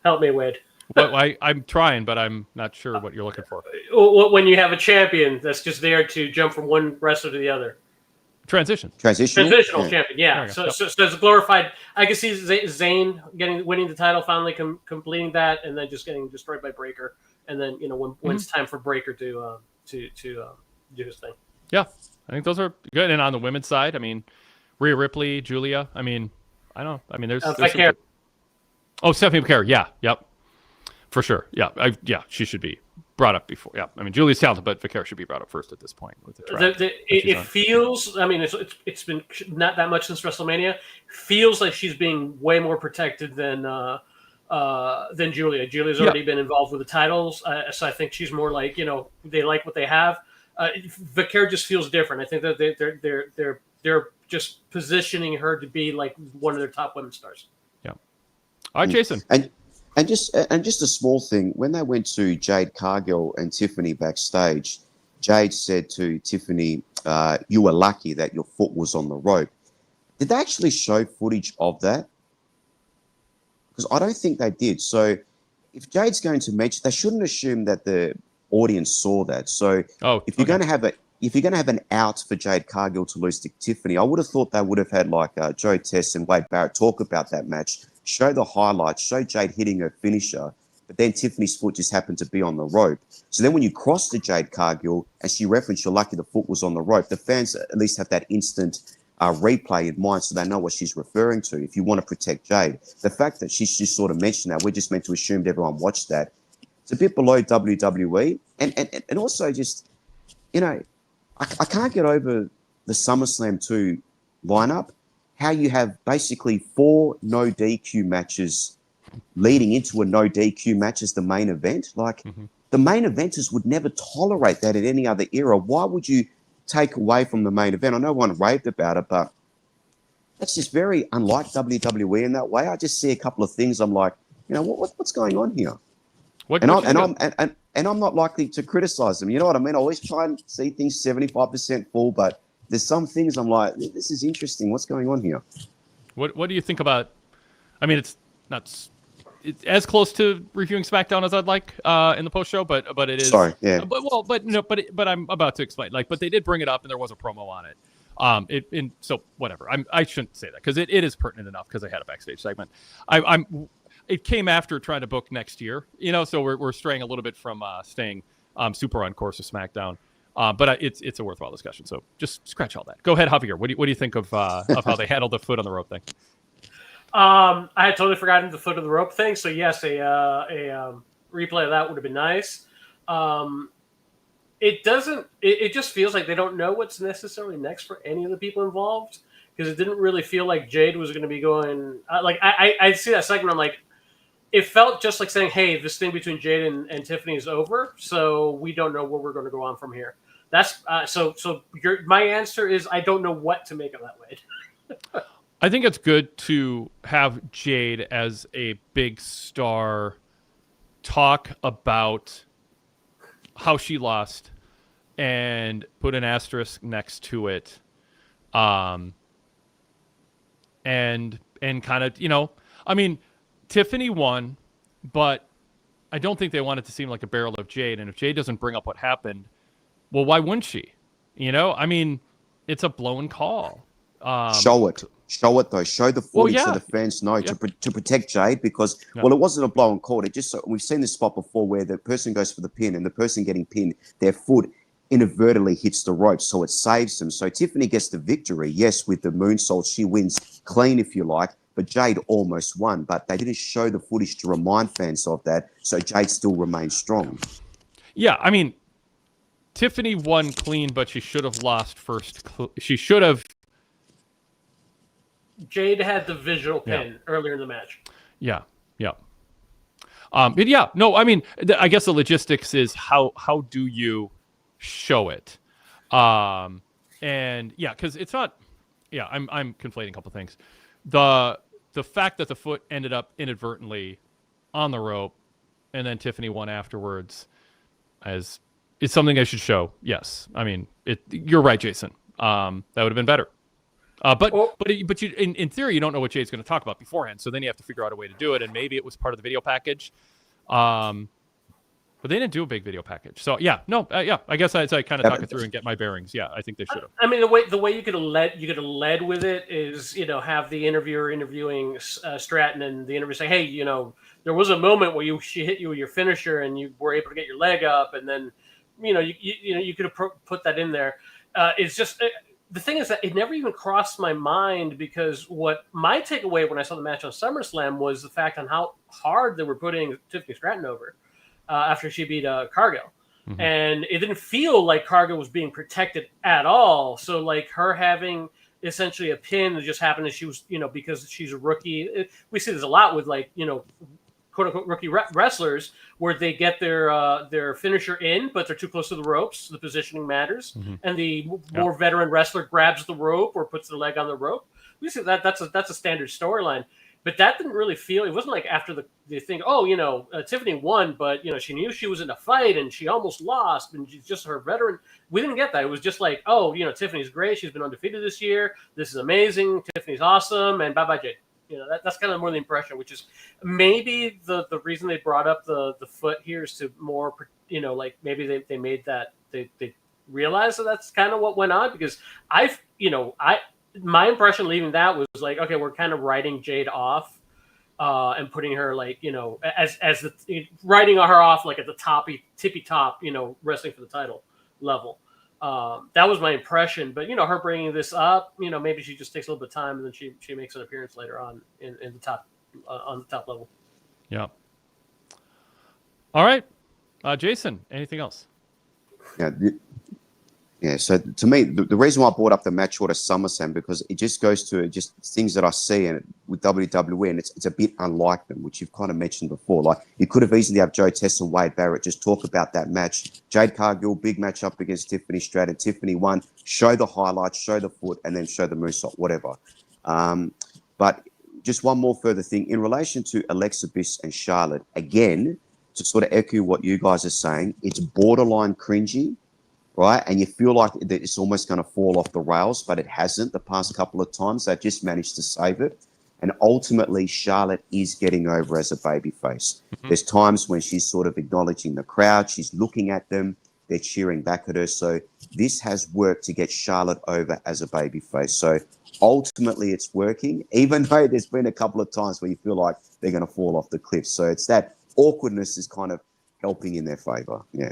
Help me, Wade. Well, I'm trying, but I'm not sure what you're looking for. When you have a champion that's just there to jump from one wrestler to the other. Transitional champion, yeah. So it's a glorified. I can see Zayn winning the title, finally completing that, and then just getting destroyed by Breaker, and then when it's time for Breaker to do his thing. Yeah, I think those are good. And on the women's side, I mean, Rhea Ripley, Julia. I mean, I don't know. I mean, there's Stephanie McCare. Yeah, yep, for sure. Yeah, she should be brought up before. Yeah, I mean, Julia's talented, but Vaquero should be brought up first at this point with the track. It feels. I mean, it's been not that much since WrestleMania. Feels like she's being way more protected than Julia. Julia's already been involved with the titles, so I think she's more like they like what they have. Vaquero just feels different. I think that they're just positioning her to be like one of their top women stars. Yeah. All right, Jason. And just a small thing, when they went to Jade Cargill and Tiffany backstage, Jade said to Tiffany, you were lucky that your foot was on the rope. Did they actually show footage of that? Because I don't think they did. So if Jade's going to mention, they shouldn't assume that the audience saw that. So if you're going to have an out for Jade Cargill to lose to Tiffany, I would have thought they would have had like Joe Tess and Wade Barrett talk about that match, show the highlights, show Jade hitting her finisher, but then Tiffany's foot just happened to be on the rope. So then when you cross to Jade Cargill and she referenced you're lucky the foot was on the rope, the fans at least have that instant replay in mind so they know what she's referring to if you want to protect Jade. The fact that she's just sort of mentioned that, we're just meant to assume that everyone watched that. It's a bit below WWE. And also just, I can't get over the SummerSlam 2 lineup. How you have basically 4 no DQ matches leading into a no DQ match as the main event. Like, the main eventers would never tolerate that in any other era. Why would you take away from the main event? I know one raved about it, but that's just very unlike WWE in that way. I just see a couple of things. I'm like, what's going on here? I'm not likely to criticize them. You know what I mean? I always try and see things 75% full, but there's some things I'm like, this is interesting. What's going on here? What do you think about? I mean, it's as close to reviewing SmackDown as I'd like in the post show, but it is. Sorry, yeah. But I'm about to explain. But they did bring it up, and there was a promo on it. So whatever. I shouldn't say that because it is pertinent enough because I had a backstage segment. It came after trying to book next year, so we're straying a little bit from staying super on course of SmackDown. But it's a worthwhile discussion. So just scratch all that. Go ahead, Javier. What do you think of how they handled the foot on the rope thing? I had totally forgotten the foot on the rope thing. So yes, a replay of that would have been nice. It doesn't. It just feels like they don't know what's necessarily next for any of the people involved, because it didn't really feel like Jade was going to be going. I see that segment. I'm like, it felt just like saying, "Hey, this thing between Jade and Tiffany is over, so we don't know where we're going to go on from here." That's so. My answer is I don't know what to make of that, Wade. I think it's good to have Jade as a big star talk about how she lost and put an asterisk next to it. And kind of, I mean, Tiffany won, but I don't think they want it to seem like a barrel of Jade. And if Jade doesn't bring up what happened, well, why wouldn't she? I mean, it's a blown call. Show it though. Show the footage so the fans know to protect Jade, because well, it wasn't a blown call. It just, we've seen this spot before where the person goes for the pin and the person getting pinned, their foot inadvertently hits the rope, so it saves them. So Tiffany gets the victory. Yes, with the moonsault, she wins clean, if you like. But Jade almost won. But they didn't show the footage to remind fans of that, so Jade still remains strong. Yeah, I mean, Tiffany won clean, but she should have lost first. She should have. Jade had the visual pin earlier in the match. Yeah. But yeah, no, I mean, I guess the logistics is how do you show it? And yeah, because it's not. Yeah, I'm conflating a couple things. The fact that the foot ended up inadvertently on the rope, and then Tiffany won afterwards, is something I should show. Yes, I mean, you're right, Jason. That would have been better. But you, in theory, you don't know what Jade's going to talk about beforehand, so then you have to figure out a way to do it, and maybe it was part of the video package. But they didn't do a big video package, so I guess I kind of talk it through and get my bearings. Yeah, I think they should have. I mean, the way you could have led with it is, have the interviewer interviewing Stratton, and the interviewer say, "Hey, there was a moment where she hit you with your finisher, and you were able to get your leg up, and then, you could have put that in there." It's just. The thing is that it never even crossed my mind, because what my takeaway when I saw the match on SummerSlam was the fact on how hard they were putting Tiffany Stratton over after she beat Cargill. Mm-hmm. And it didn't feel like Cargill was being protected at all. So like her having essentially a pin that just happened as she was, because she's a rookie. We see this a lot with quote unquote rookie wrestlers where they get their finisher in, but they're too close to the ropes. So the positioning matters. Mm-hmm. And the more veteran wrestler grabs the rope or puts their leg on the rope. We see that's a standard storyline, but that didn't really feel, it wasn't like after the thing, Tiffany won, but she knew she was in a fight and she almost lost and she's just her veteran. We didn't get that. It was just like, Tiffany's great. She's been undefeated this year. This is amazing. Tiffany's awesome. And bye-bye, Jade. That's kind of more the impression, which is maybe the reason they brought up the foot here is to more, maybe they made that, they realized that that's kind of what went on, because my impression leaving that was like, okay, we're kind of writing Jade off and putting her as writing her off like at the tippy top, wrestling for the title level. That was my impression, but her bringing this up, maybe she just takes a little bit of time and then she makes an appearance later on in the top on the top level. Yeah. All right, Jason. Anything else? Yeah. So to me, the reason why I brought up the match order SummerSlam, because it just goes to just things that I see and with WWE, and it's a bit unlike them, which you've kind of mentioned before. Like you could have easily have Joe Tess and Wade Barrett just talk about that match. Jade Cargill, big match up against Tiffany Stratton. Tiffany won. Show the highlights, show the foot, and then show the moonsault, whatever. But just one more further thing in relation to Alexa Bliss and Charlotte. Again, to sort of echo what you guys are saying, it's borderline cringy. Right, and you feel like it's almost going to fall off the rails, but it hasn't. The past couple of times, they've just managed to save it. And ultimately, Charlotte is getting over as a babyface. Mm-hmm. There's times when she's sort of acknowledging the crowd. She's looking at them. They're cheering back at her. So this has worked to get Charlotte over as a babyface. So ultimately, it's working, even though there's been a couple of times where you feel like they're going to fall off the cliff. So it's that awkwardness is kind of helping in their favor. Yeah.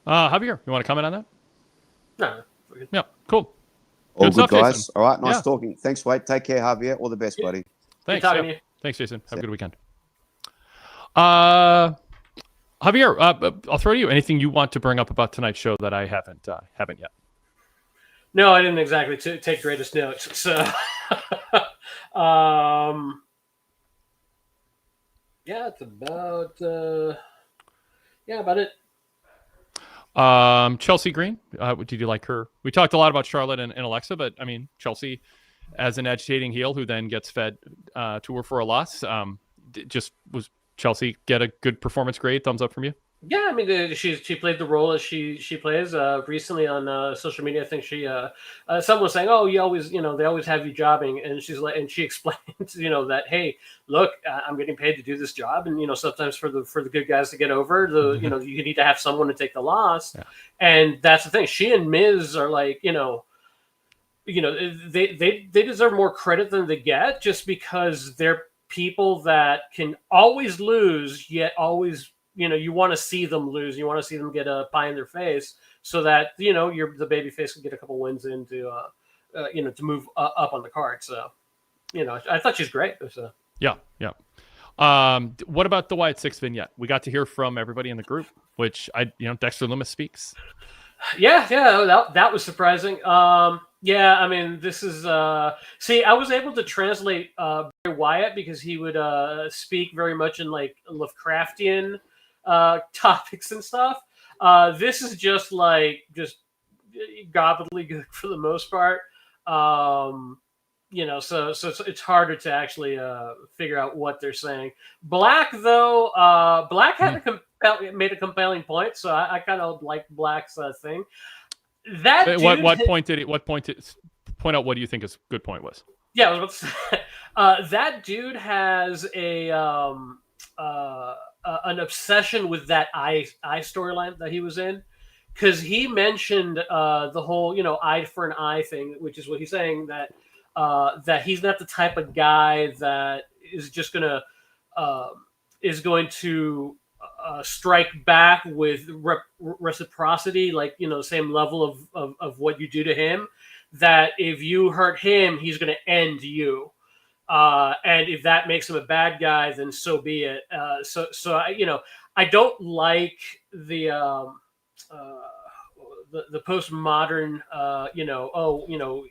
Javier, you want to comment on that? No. Yeah, cool. All good, guys. Jason. All right, nice talking. Thanks, Wade. Take care, Javier. All the best, buddy. Thanks. Good talking to you. Thanks, Jason. Have a good weekend. Javier, I'll throw to you. Anything you want to bring up about tonight's show that I haven't yet? No, I didn't exactly take greatest notes. So, yeah, it's about about it. Chelsea Green, did you like her? We talked a lot about Charlotte and Alexa, but I mean, Chelsea as an agitating heel who then gets fed to her for a loss. Was Chelsea get a good performance grade? Thumbs up from you? Yeah, I mean, she played the role as she plays. Recently on social media, I think someone was saying, "Oh, you always, they always have you jobbing," and she explained, that hey, look, I'm getting paid to do this job, and sometimes for the good guys to get over you need to have someone to take the loss, and that's the thing. She and Miz are like, they deserve more credit than they get just because they're people that can always lose, yet always. You want to see them lose. You want to see them get a pie in their face, so that the babyface can get a couple wins in to move up on the card. So, I thought she's great. So. Yeah. What about the Wyatt Six vignette? We got to hear from everybody in the group, which Dexter Lumis speaks. Yeah, that was surprising. Yeah, I mean, this is see, I was able to translate Bray Wyatt because he would speak very much in like Lovecraftian topics and stuff. This is just gobbledygook for the most part. So it's harder to actually figure out what they're saying. Black though, Black had made a compelling point, so I kind of like Black's thing. That point out what do you think his good point was? Yeah, I was about to say that dude has an obsession with that eye storyline that he was in, because he mentioned the whole eye for an eye thing, which is what he's saying, that that he's not the type of guy that is just going to strike back with reciprocity, like same level of what you do to him. That if you hurt him, he's going to end you. And if that makes him a bad guy, then so be it. So I don't like the postmodern,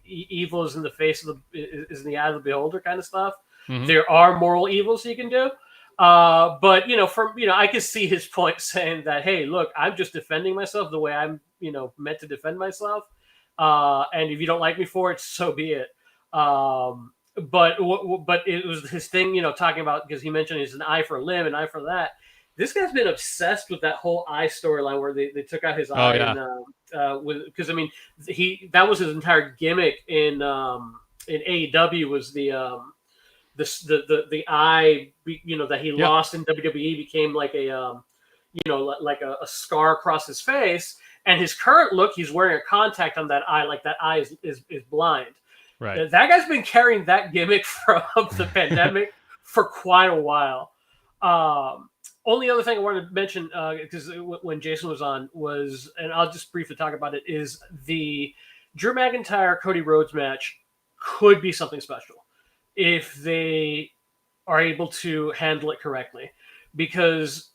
evil is in the face of is in the eye of the beholder kind of stuff. Mm-hmm. There are moral evils you can do. But I can see his point saying that, hey, look, I'm just defending myself the way I'm, meant to defend myself. And if you don't like me for it, so be it. But it was his thing, talking about, because he mentioned it's an eye for a limb, an eye for that. This guy's been obsessed with that whole eye storyline where they took out his eye, because I mean that was his entire gimmick in AEW was the eye, that he lost in WWE became like a like a scar across his face, and his current look, he's wearing a contact on that eye, like that eye is blind. Right. That guy's been carrying that gimmick from the pandemic for quite a while. Only other thing I wanted to mention, because when Jason was on, was, and I'll just briefly talk about it, is the Drew McIntyre Cody Rhodes match could be something special if they are able to handle it correctly, because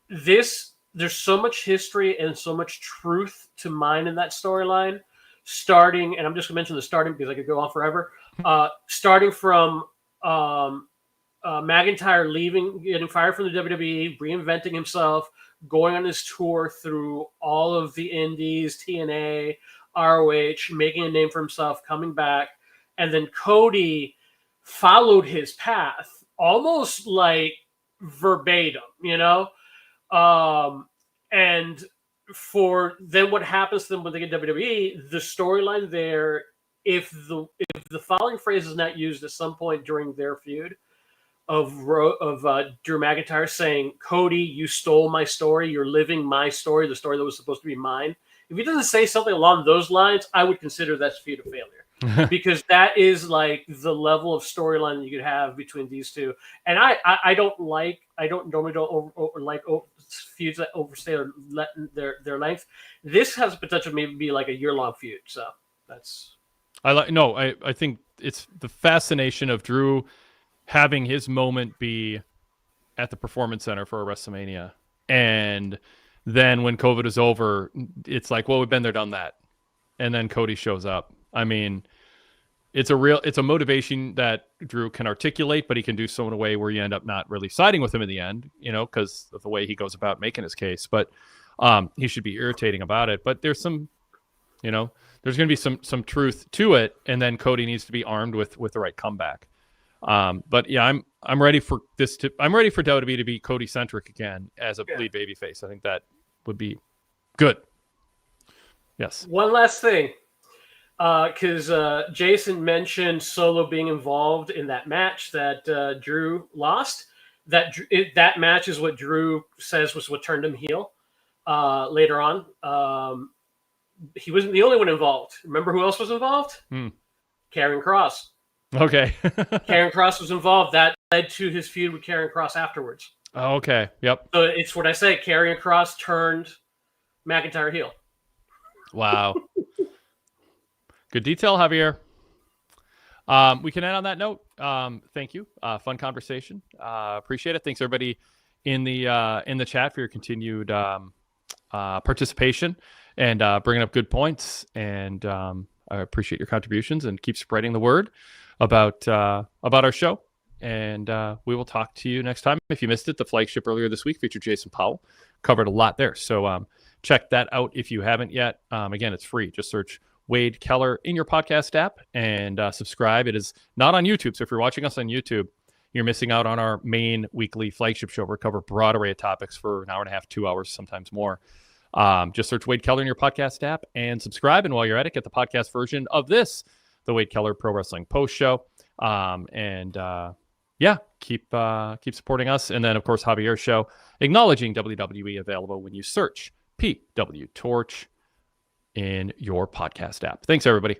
there's so much history and so much truth to mine in that storyline. Starting, and I'm just going to mention the starting because I could go on forever. Starting from McIntyre leaving, getting fired from the WWE, reinventing himself, going on his tour through all of the indies, TNA, ROH, making a name for himself, coming back, and then Cody followed his path almost like verbatim, and for then what happens to them when they get WWE, the storyline there, if the following phrase is not used at some point during their feud of Drew McIntyre saying, Cody, you stole my story, you're living my story, the story that was supposed to be mine. If he doesn't say something along those lines, I would consider that feud a failure. Because that is like the level of storyline you could have between these two. And I normally don't like feuds that overstay their length. This has potential maybe be like a year-long feud. So that's I think it's the fascination of Drew having his moment be at the Performance Center for a WrestleMania. And then when COVID was over, it's like, well, we've been there, done that. And then Cody shows up. I mean, it's a motivation that Drew can articulate, but he can do so in a way where you end up not really siding with him in the end, because of the way he goes about making his case. But he should be irritating about it. But there's some, there's going to be some truth to it. And then Cody needs to be armed with the right comeback. But yeah, I'm ready for I'm ready for WWE to be Cody centric again as a lead babyface. I think that would be good. Yes. One last thing. Because Jason mentioned Solo being involved in that match that Drew lost. That match is what Drew says was what turned him heel later on. He wasn't the only one involved. Remember who else was involved? Karrion Kross. Okay. Karrion Kross was involved. That led to his feud with Karrion Kross afterwards. Oh, okay. Yep. So it's what I say. Karrion Kross turned McIntyre heel. Wow. Good detail, Javier. We can end on that note. Thank you. Fun conversation. Appreciate it. Thanks everybody in the chat for your continued participation and bringing up good points. And I appreciate your contributions and keep spreading the word about our show. And we will talk to you next time. If you missed it, the flagship earlier this week featured Jason Powell. Covered a lot there. So check that out if you haven't yet. Again, it's free. Just search Wade Keller in your podcast app and subscribe. It is not on YouTube. So if you're watching us on YouTube, you're missing out on our main weekly flagship show where we cover a broad array of topics for an hour and a half, 2 hours, sometimes more. Just search Wade Keller in your podcast app and subscribe. And while you're at it, get the podcast version of this, the Wade Keller Pro Wrestling Post Show. Keep supporting us. And then, of course, Javier's show, Acknowledging WWE, available when you search PWTorch in your podcast app. Thanks, everybody.